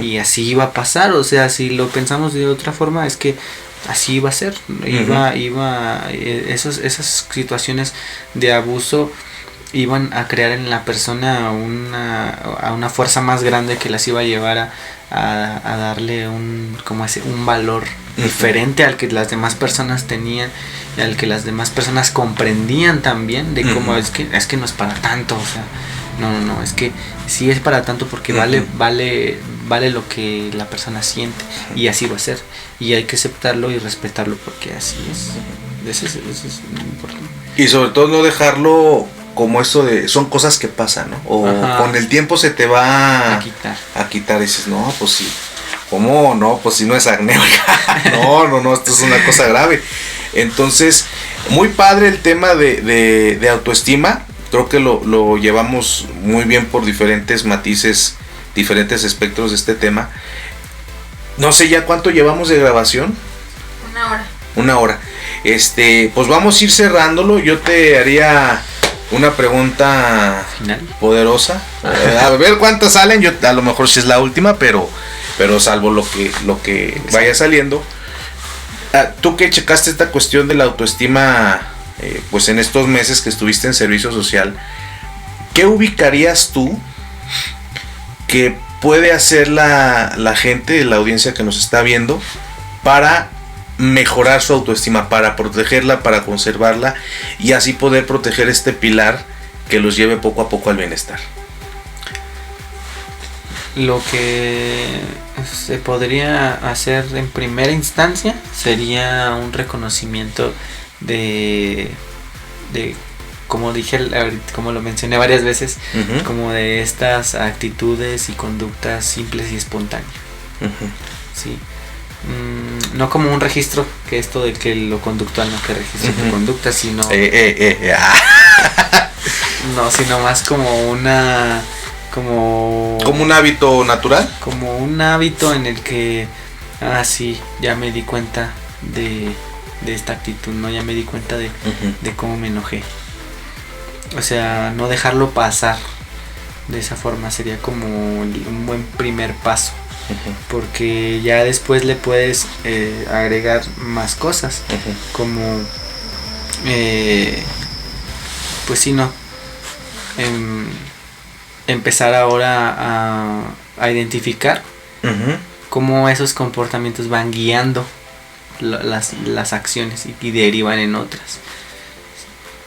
y así iba a pasar. O sea, si lo pensamos de otra forma, es que así iba a ser, esas situaciones de abuso iban a crear en la persona una fuerza más grande que las iba a llevar a darle un valor diferente al que las demás personas tenían, y al que las demás personas comprendían también, de cómo es que no es para tanto. O sea, no, es que sí es para tanto, porque vale lo que la persona siente, y así va a ser, y hay que aceptarlo y respetarlo, porque así es. Eso es importante. Y sobre todo no dejarlo como esto de, son cosas que pasan, ¿no? O con el tiempo se te va a quitar, y dices, no, pues sí, ¿cómo? No, pues si no es acné, no, esto es una cosa grave. Entonces, muy padre el tema de autoestima. Creo que lo llevamos muy bien por diferentes matices, diferentes espectros de este tema. No sé ya cuánto llevamos de grabación. 1 hora. Pues vamos a ir cerrándolo. Yo te haría una pregunta final poderosa. A ver cuántas salen. Yo a lo mejor si es la última, pero salvo lo que vaya saliendo. Tú que checaste esta cuestión de la autoestima, pues en estos meses que estuviste en servicio social, ¿qué ubicarías tú que puede hacer la gente, la audiencia que nos está viendo, para mejorar su autoestima, para protegerla, para conservarla, y así poder proteger este pilar que los lleve poco a poco al bienestar? Lo que se podría hacer en primera instancia sería un reconocimiento de como dije, como lo mencioné varias veces, como de estas actitudes y conductas simples y espontáneas. Sí. No como un registro, que esto de que lo conductual, no que registro tu conducta, sino no, sino más como un hábito natural, como un hábito en el que sí, ya me di cuenta de esta actitud, no, ya me di cuenta de cómo me enojé. O sea, no dejarlo pasar de esa forma sería como un buen primer paso, porque ya después le puedes agregar más cosas, como pues sí, no, empezar ahora a identificar cómo esos comportamientos van guiando las acciones y derivan en otras.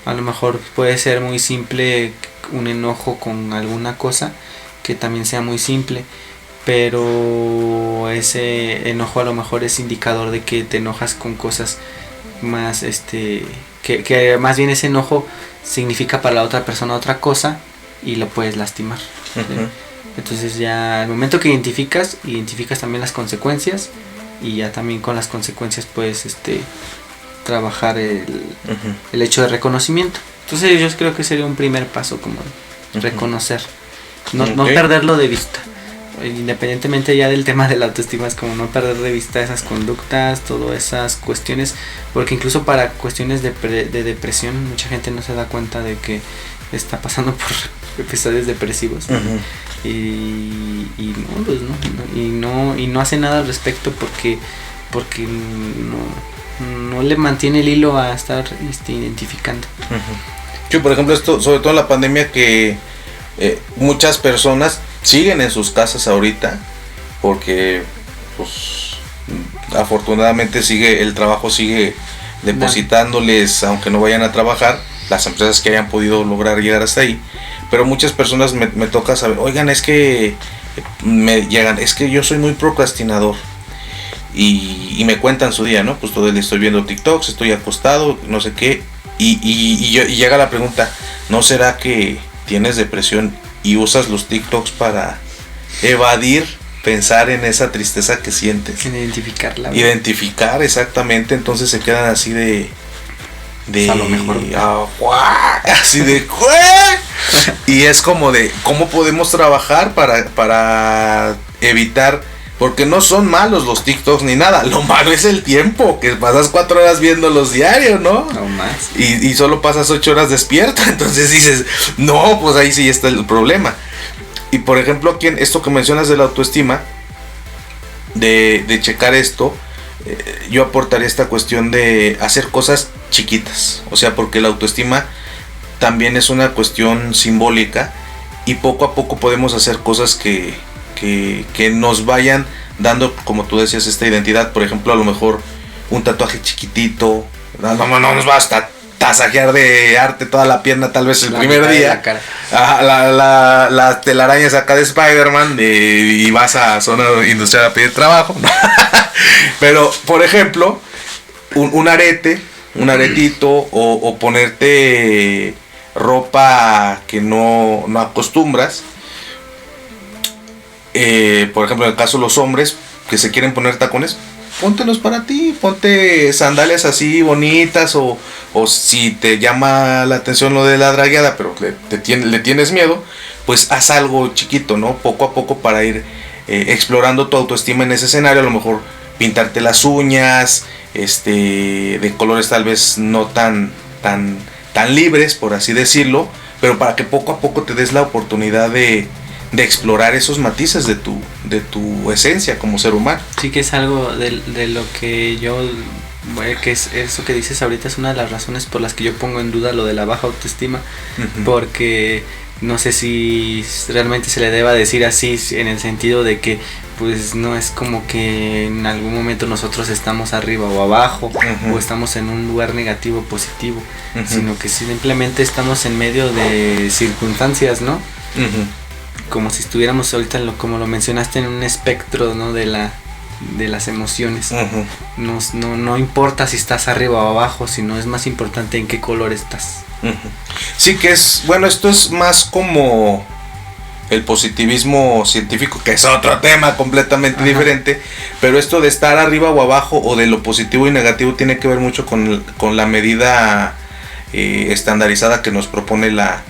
A lo mejor puede ser muy simple un enojo con alguna cosa, que también sea muy simple, pero ese enojo a lo mejor es indicador de que te enojas con cosas más, que más bien ese enojo significa para la otra persona otra cosa, y lo puedes lastimar. Entonces ya al momento que identificas también las consecuencias, y ya también con las consecuencias puedes trabajar el hecho de reconocimiento. Entonces yo creo que sería un primer paso como reconocer, no perderlo de vista. Independientemente ya del tema de la autoestima, es como no perder de vista esas conductas, todas esas cuestiones, porque incluso para cuestiones de depresión mucha gente no se da cuenta de que está pasando por episodios depresivos. Y no, pues no hace nada al respecto porque no le mantiene el hilo a estar identificando. Yo, por ejemplo, esto, sobre todo en la pandemia, que muchas personas siguen en sus casas ahorita porque pues afortunadamente el trabajo sigue depositándoles, aunque no vayan a trabajar, las empresas que hayan podido lograr llegar hasta ahí. Pero muchas personas me toca saber, oigan, es que me llegan, es que yo soy muy procrastinador, y me cuentan su día, ¿no? Pues todo el día estoy viendo TikToks, estoy acostado, no sé qué, y llega la pregunta, ¿no será que tienes depresión y usas los TikToks para evadir pensar en esa tristeza que sientes? Identificarla. Identificar, exactamente. Entonces se quedan así de a lo mejor así de y es como de cómo podemos trabajar para evitar, porque no son malos los TikToks ni nada, lo malo es el tiempo, que pasas 4 horas viéndolos diario, ¿no? No más. Y solo pasas 8 horas despierto, entonces dices, no, pues ahí sí está el problema. Y por ejemplo, aquí en esto que mencionas de la autoestima, de checar esto, yo aportaría esta cuestión de hacer cosas chiquitas, o sea, porque la autoestima también es una cuestión simbólica y poco a poco podemos hacer cosas que nos vayan dando, como tú decías, esta identidad. Por ejemplo, a lo mejor un tatuaje chiquitito, no nos basta tasajear de arte toda la pierna tal vez el primer día, las telarañas acá de Spider-Man, y vas a zona industrial a pedir trabajo. Pero por ejemplo, un aretito, o ponerte ropa que no acostumbras. Por ejemplo, en el caso de los hombres que se quieren poner tacones, póntelos para ti, ponte sandalias así bonitas, o si te llama la atención lo de la dragueada, pero le tienes miedo, pues haz algo chiquito, ¿no? Poco a poco, para ir explorando tu autoestima en ese escenario. A lo mejor pintarte las uñas, de colores tal vez no tan libres, por así decirlo, pero para que poco a poco te des la oportunidad de explorar esos matices de tu esencia como ser humano. Sí, que es algo de lo que yo, que es eso que dices ahorita, es una de las razones por las que yo pongo en duda lo de la baja autoestima, porque no sé si realmente se le deba decir así, en el sentido de que pues no es como que en algún momento nosotros estamos arriba o abajo, o estamos en un lugar negativo o positivo, sino que simplemente estamos en medio de circunstancias, ¿no? Como si estuviéramos ahorita, como lo mencionaste, en un espectro, ¿no? de las emociones. No importa si estás arriba o abajo, sino es más importante en qué color estás. Sí, que es, bueno, esto es más como el positivismo científico, que es otro tema completamente diferente, pero esto de estar arriba o abajo, o de lo positivo y negativo, tiene que ver mucho con la medida estandarizada que nos propone la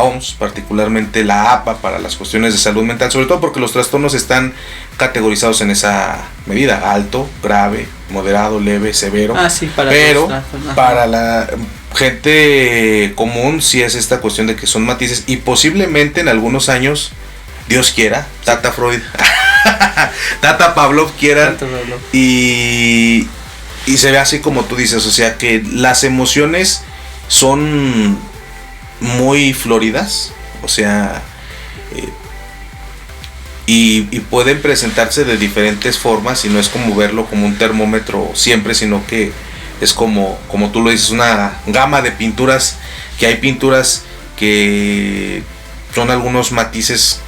OMS, particularmente la APA, para las cuestiones de salud mental, sobre todo porque los trastornos están categorizados en esa medida: alto, grave, moderado, leve, severo. Pero para la gente común sí es esta cuestión de que son matices, y posiblemente en algunos años, Dios quiera, Tata Freud, Tata Pavlov quieran, y se ve así como tú dices, o sea, que las emociones son muy floridas, o sea, y pueden presentarse de diferentes formas, y no es como verlo como un termómetro siempre, sino que es como tú lo dices, una gama de pinturas, que hay pinturas que son algunos matices,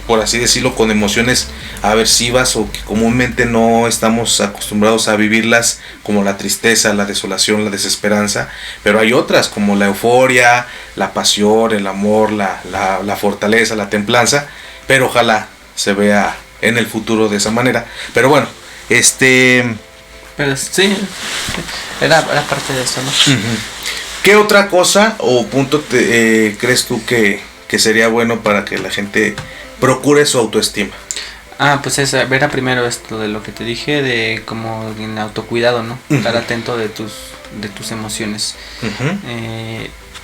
por así decirlo, con emociones aversivas, o que comúnmente no estamos acostumbrados a vivirlas, como la tristeza, la desolación, la desesperanza, pero hay otras como la euforia, la pasión, el amor, la fortaleza, la templanza, pero ojalá se vea en el futuro de esa manera. Pero bueno, Pero sí, era parte de eso, ¿no? ¿Qué otra cosa o punto crees tú que sería bueno para que la gente procure su autoestima? Pues era primero esto de lo que te dije, de como en el autocuidado, ¿no? Estar atento de tus emociones.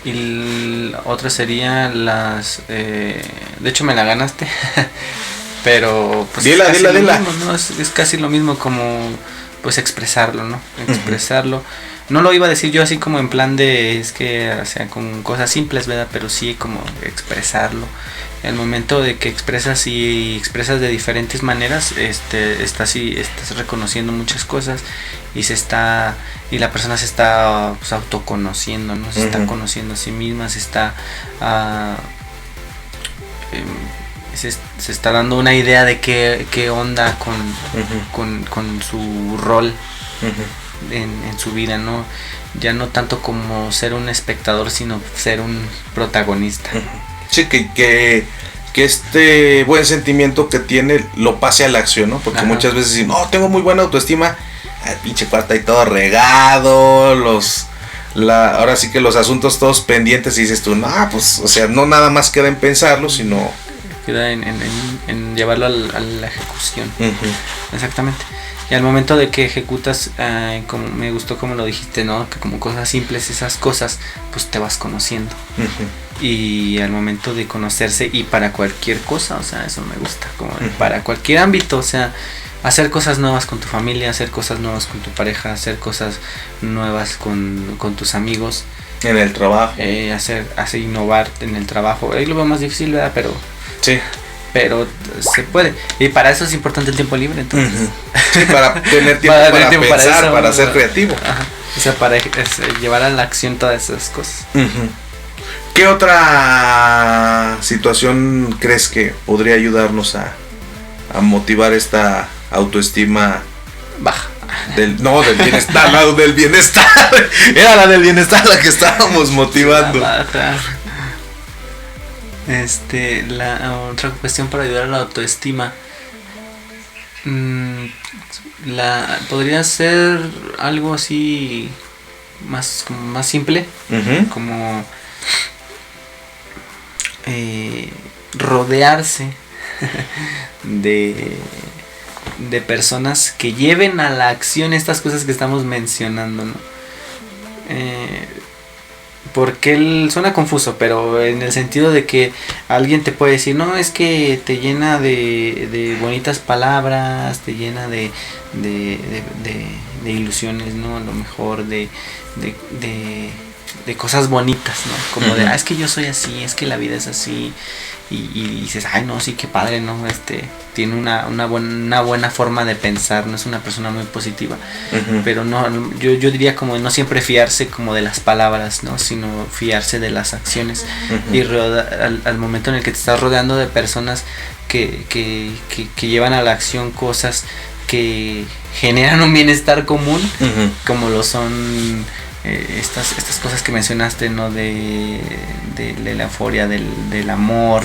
Y otra sería de hecho me la ganaste, pero pues dila. Mismo, ¿no? Es casi lo mismo como pues expresarlo, ¿no? Expresarlo. No lo iba a decir yo así como en plan de, es que, o sea, con cosas simples, ¿verdad? Pero sí como expresarlo. El momento de que expresas y expresas de diferentes maneras, estás reconociendo muchas cosas y la persona se está pues, autoconociendo, ¿no? Se está conociendo a sí misma, se está dando una idea de qué onda con su rol en su vida, ¿no? Ya no tanto como ser un espectador, sino ser un protagonista. Sí, que este buen sentimiento que tiene lo pase a la acción, ¿no? Porque muchas veces dicen, no, tengo muy buena autoestima, pinche cuarto ahí todo regado, ahora sí que los asuntos todos pendientes y dices tú, no, pues, o sea, no nada más queda en pensarlo, sino... Queda en llevarlo a la ejecución. Exactamente. Y al momento de que ejecutas, como me gustó como lo dijiste, ¿no? Que como cosas simples, esas cosas, pues te vas conociendo. Y al momento de conocerse, y para cualquier cosa, o sea, eso me gusta, como para cualquier ámbito, o sea, hacer cosas nuevas con tu familia, hacer cosas nuevas con tu pareja, hacer cosas nuevas con tus amigos. En el trabajo. Hacer innovar en el trabajo. Ahí lo veo más difícil, ¿verdad? Pero... Sí. Pero se puede. Y para eso es importante el tiempo libre, entonces. Sí, para tener tiempo para pensar, para ser creativo. O sea, para llevar a la acción todas esas cosas. ¿Qué otra situación crees que podría ayudarnos a motivar esta autoestima baja? Del bienestar, la del bienestar. Era la del bienestar la que estábamos motivando. La otra cuestión para ayudar a la autoestima podría ser algo así más simple, como rodearse de personas que lleven a la acción estas cosas que estamos mencionando, ¿no? Porque suena confuso, pero en el sentido de que alguien te puede decir, no, es que te llena de bonitas palabras, te llena de ilusiones, ¿no? A lo mejor de cosas bonitas, ¿no? Como de, es que yo soy así, es que la vida es así. Y dices, ay, no, sí, qué padre, ¿no? Tiene una buena forma de pensar, no es una persona muy positiva. Pero no, yo diría como no siempre fiarse como de las palabras, ¿no? Sino fiarse de las acciones. Y al momento en el que te estás rodeando de personas que llevan a la acción cosas que generan un bienestar común, como lo son... estas cosas que mencionaste, ¿no? De la euforia, del amor,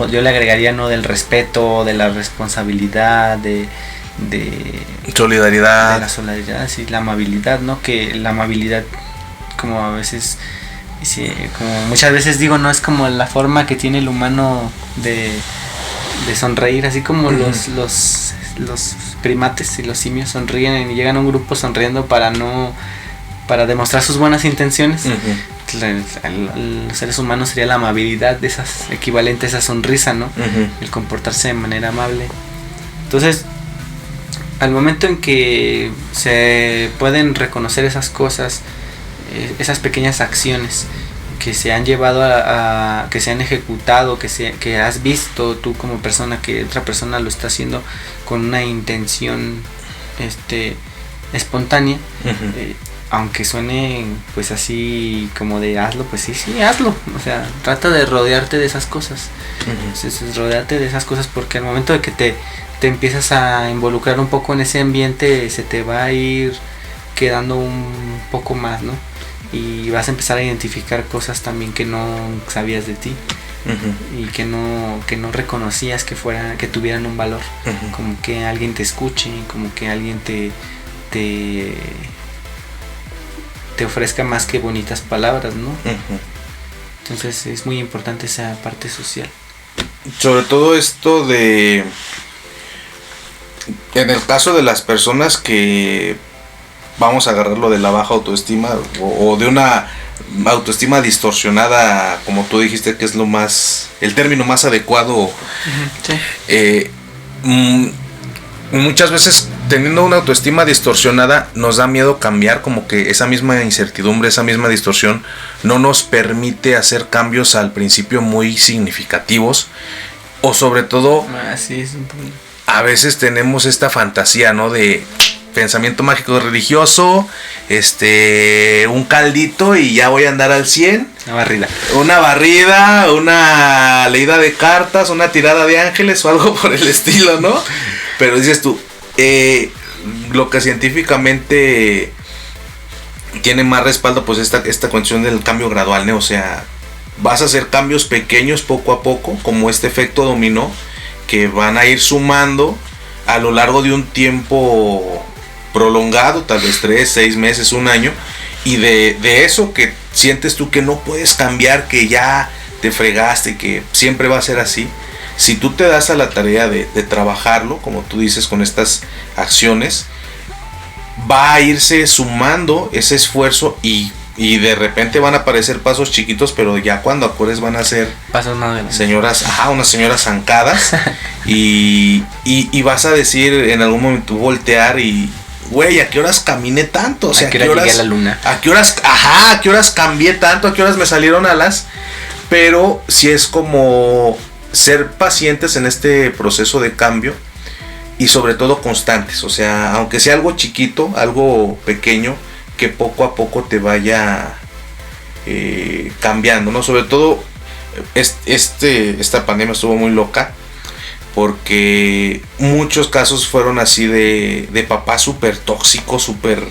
yo le agregaría, ¿no? Del respeto, de la responsabilidad, de solidaridad, de la solidaridad, sí, la amabilidad, ¿no? Que la amabilidad, como a veces, sí, como muchas veces digo, no es como la forma que tiene el humano de sonreír, así como los primates y los simios sonríen y llegan a un grupo sonriendo para demostrar sus buenas intenciones. Los seres humanos sería la amabilidad, de esas equivalente a esa sonrisa, ¿no? El comportarse de manera amable. Entonces, al momento en que se pueden reconocer esas cosas, esas pequeñas acciones que se han llevado que se han ejecutado, que has visto tú como persona, que otra persona lo está haciendo con una intención espontánea, aunque suene pues así como de hazlo, pues sí, hazlo. O sea, trata de rodearte de esas cosas. Entonces, rodearte de esas cosas, porque al momento de que te empiezas a involucrar un poco en ese ambiente, se te va a ir quedando un poco más, ¿no? Y vas a empezar a identificar cosas también que no sabías de ti. y que no reconocías que tuvieran un valor, como que alguien te escuche, como que alguien te ofrezca más que bonitas palabras, ¿no? Entonces es muy importante esa parte social. Sobre todo esto en el caso de las personas que vamos a agarrarlo de la baja autoestima o de una autoestima distorsionada, como tú dijiste, que es el término más adecuado. Sí. Muchas veces teniendo una autoestima distorsionada nos da miedo cambiar, como que esa misma incertidumbre, esa misma distorsión no nos permite hacer cambios al principio muy significativos, o sobre todo a veces tenemos esta fantasía, ¿no? De pensamiento mágico religioso, un caldito y ya voy a andar al 100. Una barrida, una leída de cartas, una tirada de ángeles o algo por el estilo, ¿no? Pero dices tú, lo que científicamente tiene más respaldo, pues esta cuestión del cambio gradual, ¿no? O sea, vas a hacer cambios pequeños poco a poco, como este efecto dominó, que van a ir sumando a lo largo de un tiempo prolongado, tal vez 3, 6 meses, un año, y de eso que sientes tú que no puedes cambiar, que ya te fregaste, que siempre va a ser así. Si tú te das a la tarea de trabajarlo, como tú dices, con estas acciones, va a irse sumando ese esfuerzo y de repente van a aparecer pasos chiquitos, pero ya cuando acuerdes van a ser pasos más grandes. Unas señoras zancadas y vas a decir en algún momento, voltear y güey, ¿a qué horas caminé tanto? O sea, ¿a qué hora llegué a la luna? ¿A qué horas cambié tanto? ¿A qué horas me salieron alas? Pero si es como ser pacientes en este proceso de cambio y sobre todo constantes, o sea, aunque sea algo chiquito, algo pequeño, que poco a poco te vaya cambiando, ¿no? Sobre todo esta pandemia estuvo muy loca porque muchos casos fueron así de papás súper tóxicos, súper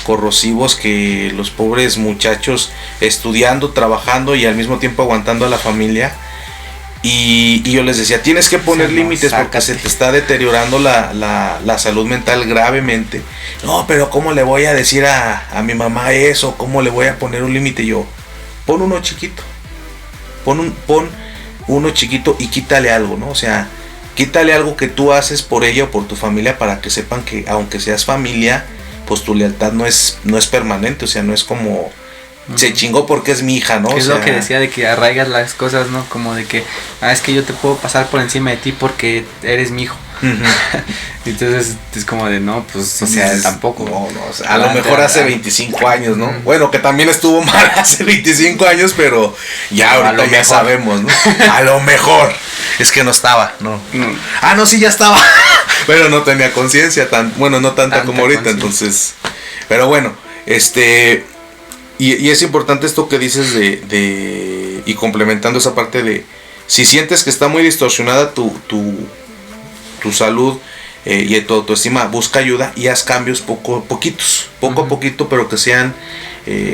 corrosivos, que los pobres muchachos estudiando, trabajando y al mismo tiempo aguantando a la familia. Y yo les decía, tienes que poner límites porque se te está deteriorando la salud mental gravemente. No, pero ¿cómo le voy a decir a mi mamá eso? ¿Cómo le voy a poner un límite? Yo, pon uno chiquito. Pon uno chiquito y quítale algo, ¿no? O sea, quítale algo que tú haces por ella o por tu familia para que sepan que aunque seas familia, pues tu lealtad no es permanente. O sea, no es como se chingó porque es mi hija, ¿no? Es lo que decía de que arraigas las cosas, ¿no? Como de que, es que yo te puedo pasar por encima de ti porque eres mi hijo. Entonces es como de, no, pues, o sea, tampoco. No, o sea, a lo mejor hace 25 años, ¿no? Bueno, que también estuvo mal hace 25 años, pero ya ahorita ya sabemos, ¿no? A lo mejor. Es que no estaba, ¿no? No, sí, ya estaba. Pero no tenía conciencia, no tanta como ahorita, entonces. Pero bueno, Y es importante esto que dices y complementando esa parte de si sientes que está muy distorsionada tu salud y tu autoestima, busca ayuda y haz cambios poco a poquito, pero que sean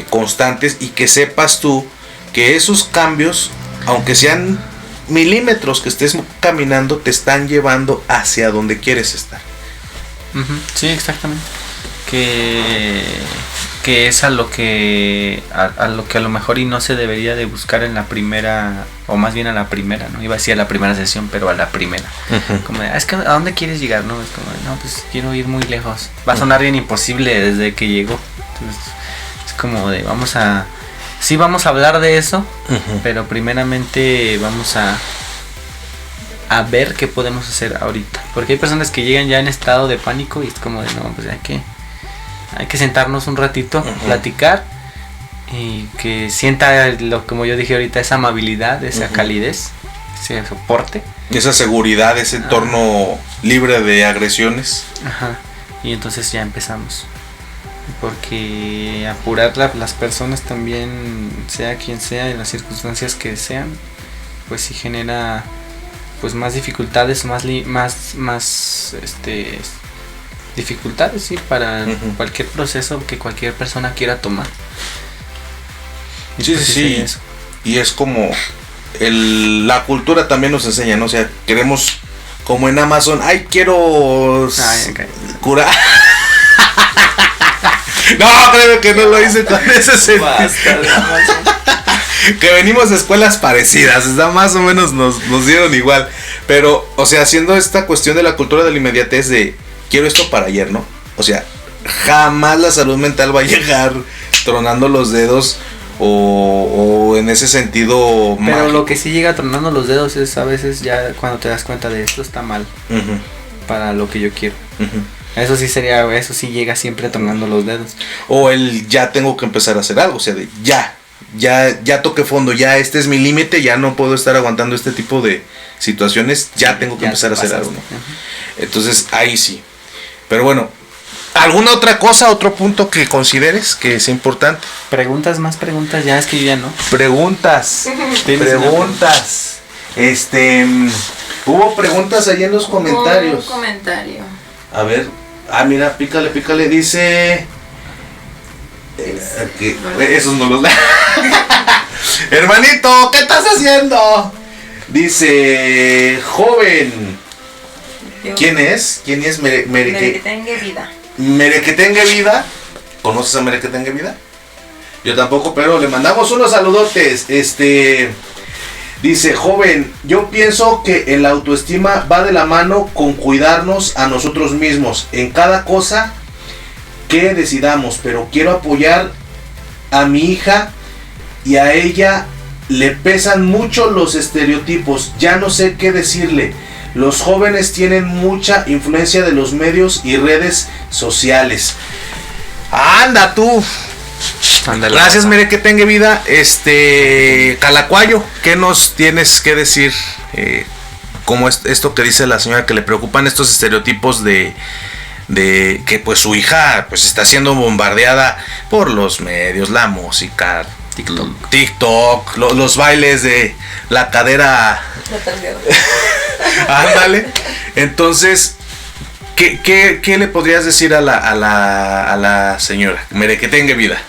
constantes y que sepas tú que esos cambios, aunque sean milímetros que estés caminando, te están llevando hacia donde quieres estar. Sí, exactamente. Que es a lo que a lo mejor y no se debería de buscar en la primera, o más bien a la primera, no iba a decir a la primera sesión, pero a la primera. Como de, es que ¿a dónde quieres llegar? No, es como, no, pues quiero ir muy lejos. Va a sonar bien imposible desde que llegó. Entonces, es como de, vamos a hablar de eso, pero primeramente vamos a ver qué podemos hacer ahorita, porque hay personas que llegan ya en estado de pánico y es como de, no, pues hay que sentarnos un ratito, platicar y que sienta como yo dije ahorita, esa amabilidad, esa calidez, ese soporte, esa seguridad, ese entorno libre de agresiones. Y entonces ya empezamos, porque apurar las personas también, sea quien sea, en las circunstancias que sean, pues sí genera pues más dificultades, más dificultades, sí, para cualquier proceso que cualquier persona quiera tomar. Sí. Y es como la cultura también nos enseña, ¿no? O sea, queremos, como en Amazon, quiero curar. No, creo que no lo hice con ese sentido. Que venimos de escuelas parecidas, está más o menos nos dieron igual. Pero, o sea, haciendo esta cuestión de la cultura de la inmediatez de quiero esto para ayer, ¿no? O sea, jamás la salud mental va a llegar tronando los dedos o en ese sentido. Pero mágico. Lo que sí llega tronando los dedos es a veces ya cuando te das cuenta de esto está mal para lo que yo quiero. Eso sí llega siempre tronando los dedos. O el ya tengo que empezar a hacer algo, o sea, de ya toqué fondo, ya este es mi límite, ya no puedo estar aguantando este tipo de situaciones, ya tengo que empezar a hacer algo, ¿no? Entonces ahí sí. Pero bueno, ¿alguna otra cosa, otro punto que consideres que es importante? Más preguntas, ya es que yo ya no. Preguntas. Hubo preguntas ahí en los comentarios. Un comentario. A ver, mira, pícale, dice... esos no los leo. Hermanito, ¿qué estás haciendo? Dice, joven. ¿Quién es? Merequetengue Vida. Merequetengue Vida. ¿Conoces a Merequetengue Vida? Yo tampoco, pero le mandamos unos saludotes. Dice, joven, yo pienso que la autoestima va de la mano con cuidarnos a nosotros mismos en cada cosa que decidamos, pero quiero apoyar a mi hija y a ella le pesan mucho los estereotipos, ya no sé qué decirle. Los jóvenes tienen mucha influencia de los medios y redes sociales. ¡Anda tú! Ándale, Gracias, Merequetengue Vida. Calacuayo, ¿qué nos tienes que decir? Como esto que dice la señora, que le preocupan estos estereotipos de que pues su hija pues está siendo bombardeada por los medios, la música, TikTok, los bailes de la cadera. Ándale. Entonces, ¿qué le podrías decir a la señora? Merequetengue Vida.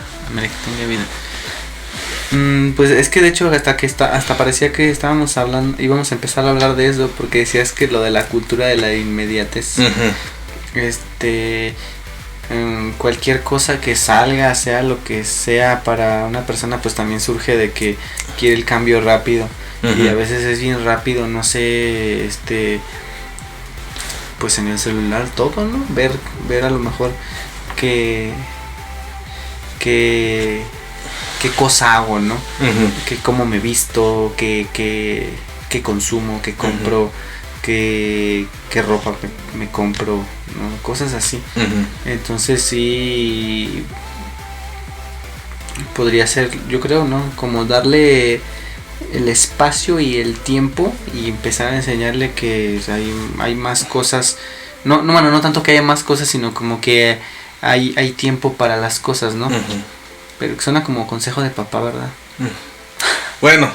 Pues es que de hecho hasta parecía que íbamos a empezar a hablar de eso, porque decías que lo de la cultura de la inmediatez. Cualquier cosa que salga, sea lo que sea para una persona, pues también surge de que quiere el cambio rápido. Y a veces es bien rápido, no sé, pues en el celular todo, ¿no? Ver a lo mejor qué cosa hago, ¿no? Que cómo me visto, qué consumo, qué compro, qué ropa me compro, ¿no? Cosas así. Entonces sí podría ser, yo creo, ¿no? Como darle el espacio y el tiempo y empezar a enseñarle que hay más cosas. No tanto que haya más cosas, sino como que hay tiempo para las cosas, ¿no? Pero que suena como consejo de papá, ¿verdad? Bueno,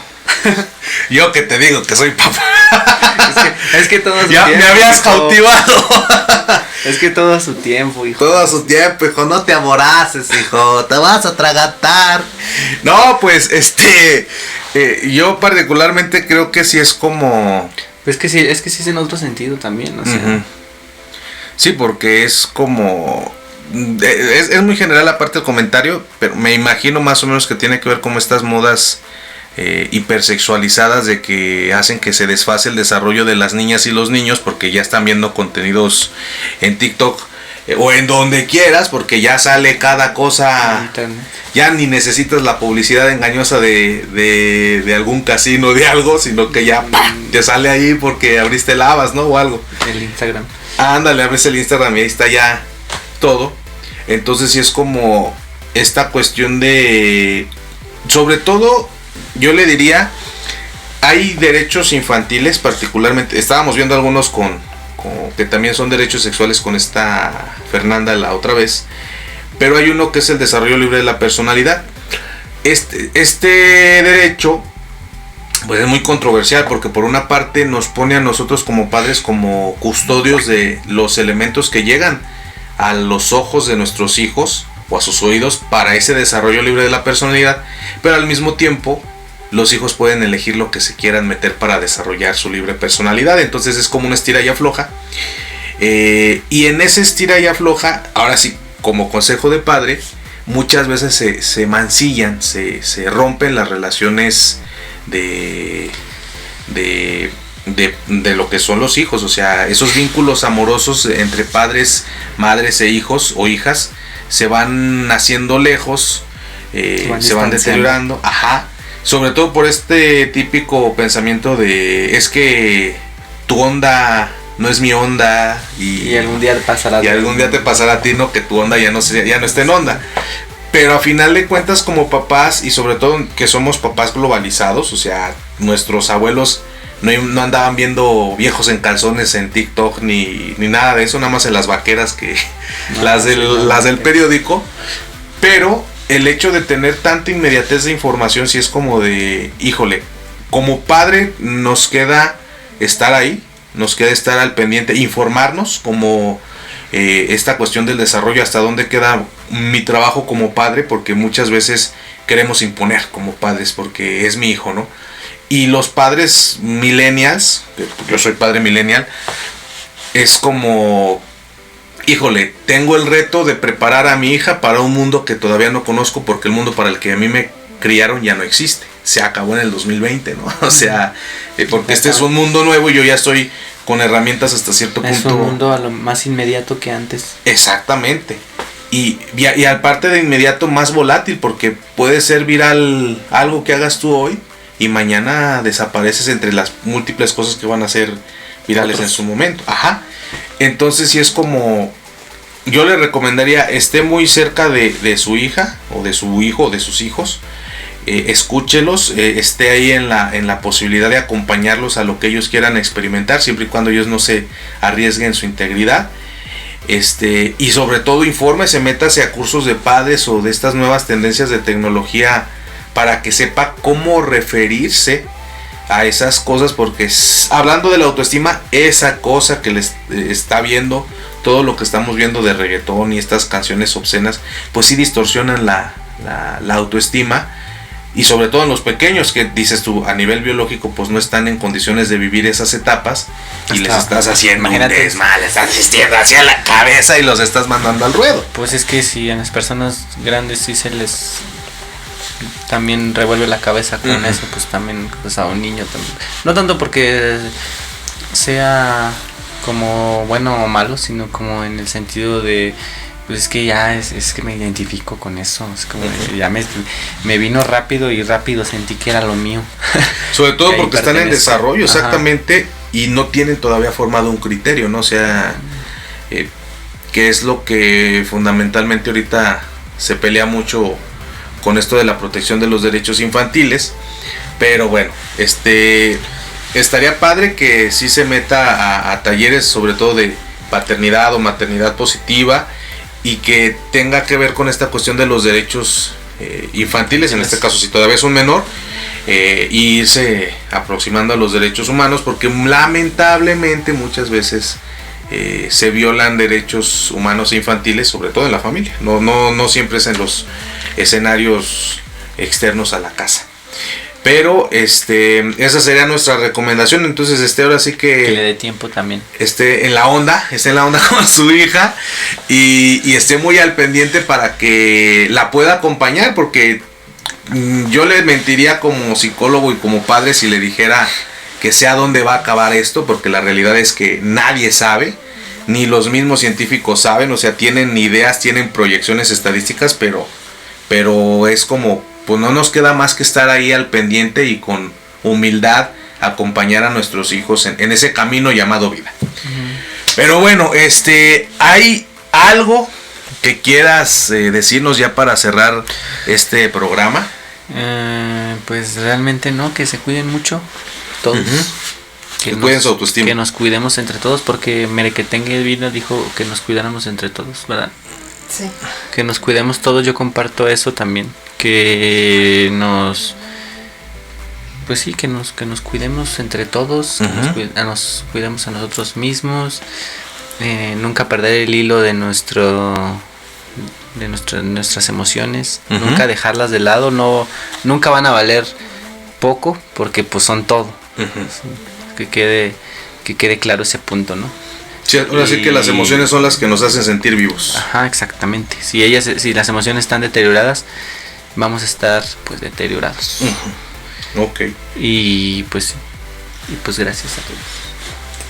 yo que te digo que soy papá. Es que todo a su ya tiempo. Me habías cautivado. Es que todo a su tiempo, hijo. Todo a su tiempo, hijo. No te aboraces, hijo. Te vas a atragantar. No, pues, yo particularmente creo que sí es como... Pues es que sí es en otro sentido también, o sea. Sí, porque es como... Es muy general aparte el comentario, pero me imagino más o menos que tiene que ver con estas modas hipersexualizadas de que hacen que se desfase el desarrollo de las niñas y los niños porque ya están viendo contenidos en TikTok o en donde quieras, porque ya sale cada cosa, ya ni necesitas la publicidad engañosa de algún casino de algo, sino que ya te sale ahí porque abriste el Avas, ¿no? O algo. El Instagram. Ándale, abres el Instagram y ahí está ya todo. Entonces sí es como esta cuestión de, sobre todo, yo le diría, hay derechos infantiles particularmente, estábamos viendo algunos con que también son derechos sexuales con esta Fernanda la otra vez, pero hay uno que es el desarrollo libre de la personalidad. Este derecho pues es muy controversial porque por una parte nos pone a nosotros como padres como custodios de los elementos que llegan a los ojos de nuestros hijos o a sus oídos para ese desarrollo libre de la personalidad, pero al mismo tiempo los hijos pueden elegir lo que se quieran meter para desarrollar su libre personalidad. Entonces es como una estira y afloja. Y en ese estira y afloja, ahora sí, como consejo de padre, muchas veces se mancillan, se rompen las relaciones de lo que son los hijos. O sea, esos vínculos amorosos entre padres, madres e hijos o hijas se van haciendo lejos, se van deteriorando. Ajá. Sobre todo por este típico pensamiento de es que tu onda no es mi onda y algún día te pasará. Y algún día te pasará a ti, no, que tu onda ya no esté en onda. Pero a final de cuentas, como papás, y sobre todo que somos papás globalizados, o sea, nuestros abuelos no andaban viendo viejos en calzones en TikTok ni nada de eso, nada más en las vaqueras que las del periódico. Pero el hecho de tener tanta inmediatez de información, sí es como de, híjole, como padre nos queda estar ahí, nos queda estar al pendiente, informarnos, como esta cuestión del desarrollo, hasta dónde queda mi trabajo como padre, porque muchas veces queremos imponer como padres, porque es mi hijo, ¿no? Y los padres millennials, yo soy padre millennial, es como, híjole, tengo el reto de preparar a mi hija para un mundo que todavía no conozco, porque el mundo para el que a mí me criaron ya no existe. Se acabó en el 2020, ¿no? O sea, porque este es un mundo nuevo y yo ya estoy con herramientas hasta cierto punto. Es un mundo a lo más inmediato que antes. Exactamente. Y aparte de inmediato, más volátil, porque puede ser viral algo que hagas tú hoy y mañana desapareces entre las múltiples cosas que van a ser virales en su momento. Ajá. Entonces sí es como, yo le recomendaría, esté muy cerca de su hija o de su hijo o de sus hijos. Escúchelos, esté ahí en la posibilidad de acompañarlos a lo que ellos quieran experimentar, siempre y cuando ellos no se arriesguen su integridad. Y sobre todo infórmese, métase a cursos de padres o de estas nuevas tendencias de tecnología para que sepa cómo referirse a esas cosas, porque hablando de la autoestima, esa cosa que les está viendo, todo lo que estamos viendo de reggaetón y estas canciones obscenas, pues sí distorsionan la autoestima. Y sobre todo en los pequeños, que dices tú, a nivel biológico, pues no están en condiciones de vivir esas etapas. Y les estás haciendo un desmal, les estás asistiendo hacia la cabeza y los estás mandando al ruedo. Pues es que si a las personas grandes sí se les también revuelve la cabeza con eso, pues también pues a un niño también. No tanto porque sea como bueno o malo, sino como en el sentido de, pues es que ya es que me identifico con eso, es como ya me vino rápido y rápido sentí que era lo mío. Sobre todo porque están en desarrollo, exactamente, y no tienen todavía formado un criterio, ¿no? O sea, que es lo que fundamentalmente ahorita se pelea mucho con esto de la protección de los derechos infantiles. Pero bueno, estaría padre que sí se meta a talleres, sobre todo de paternidad o maternidad positiva, y que tenga que ver con esta cuestión de los derechos infantiles, en este caso si todavía es un menor, y irse aproximando a los derechos humanos, porque lamentablemente muchas veces se violan derechos humanos e infantiles, sobre todo en la familia, no siempre es en los escenarios externos a la casa. Pero esa sería nuestra recomendación. Entonces ahora sí que le dé tiempo también, esté en la onda con su hija y esté muy al pendiente para que la pueda acompañar, porque yo le mentiría como psicólogo y como padre si le dijera que sé a dónde va a acabar esto, porque la realidad es que nadie sabe, ni los mismos científicos saben. O sea, tienen ideas, tienen proyecciones estadísticas, pero es como, pues no nos queda más que estar ahí al pendiente y con humildad acompañar a nuestros hijos en ese camino llamado vida. Pero bueno, ¿hay algo que quieras decirnos ya para cerrar este programa? Pues realmente no, que se cuiden mucho todos. Que cuiden su autoestima. Que nos cuidemos entre todos, porque Merequetengue Vida dijo que nos cuidáramos entre todos, ¿verdad? Sí. Que nos cuidemos todos, yo comparto eso también. Que nos cuidemos entre todos, que nos cuidemos a nosotros mismos, nunca perder el hilo de nuestras emociones, nunca dejarlas de lado, nunca van a valer poco, porque pues son todo. Que quede claro ese punto, ¿no? Sí, ahora sí que las emociones son las que nos hacen sentir vivos. Ajá, exactamente. Si las emociones están deterioradas, vamos a estar pues deteriorados. Ok. Y pues gracias a todos.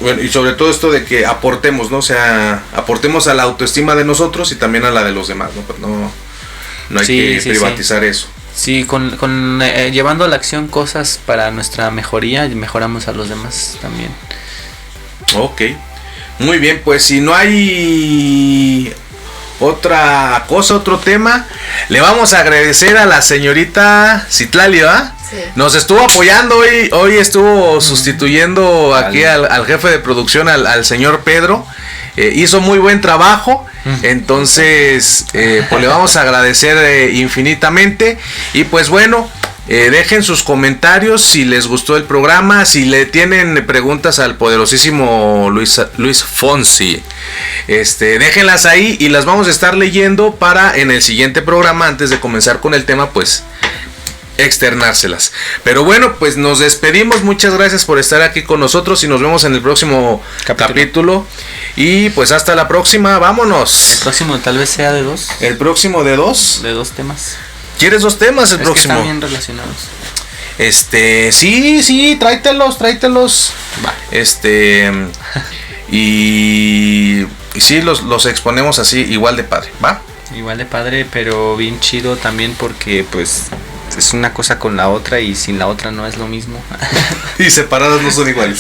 Bueno, y sobre todo esto de que aportemos, ¿no? O sea, aportemos a la autoestima de nosotros y también a la de los demás, ¿no? Pues no hay que privatizar eso. Sí, llevando a la acción cosas para nuestra mejoría, mejoramos a los demás también. Ok. Muy bien, pues si no hay otra cosa, otro tema, le vamos a agradecer a la señorita Citlali, ¿va? Sí. Nos estuvo apoyando hoy estuvo sustituyendo aquí al jefe de producción, al señor Pedro. Hizo muy buen trabajo, entonces pues le vamos a agradecer infinitamente. Y pues bueno, dejen sus comentarios si les gustó el programa, si le tienen preguntas al poderosísimo Luis Fonsi, déjenlas ahí y las vamos a estar leyendo para en el siguiente programa, antes de comenzar con el tema, pues externárselas. Pero bueno, pues nos despedimos. Muchas gracias por estar aquí con nosotros y nos vemos en el próximo capítulo. Y pues hasta la próxima, vámonos. El próximo tal vez sea de 2. ¿El próximo de 2? De 2 temas. ¿Quieres 2 temas el próximo? Que están bien relacionados. Sí, tráetelos. Va. Y sí, los exponemos así, igual de padre, ¿va? Igual de padre, pero bien chido también porque pues es una cosa con la otra y sin la otra no es lo mismo. Y separadas no son iguales.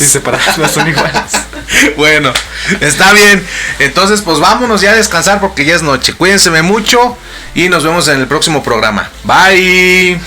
Bueno, está bien. Entonces pues vámonos ya a descansar porque ya es noche. Cuídense mucho y nos vemos en el próximo programa. Bye.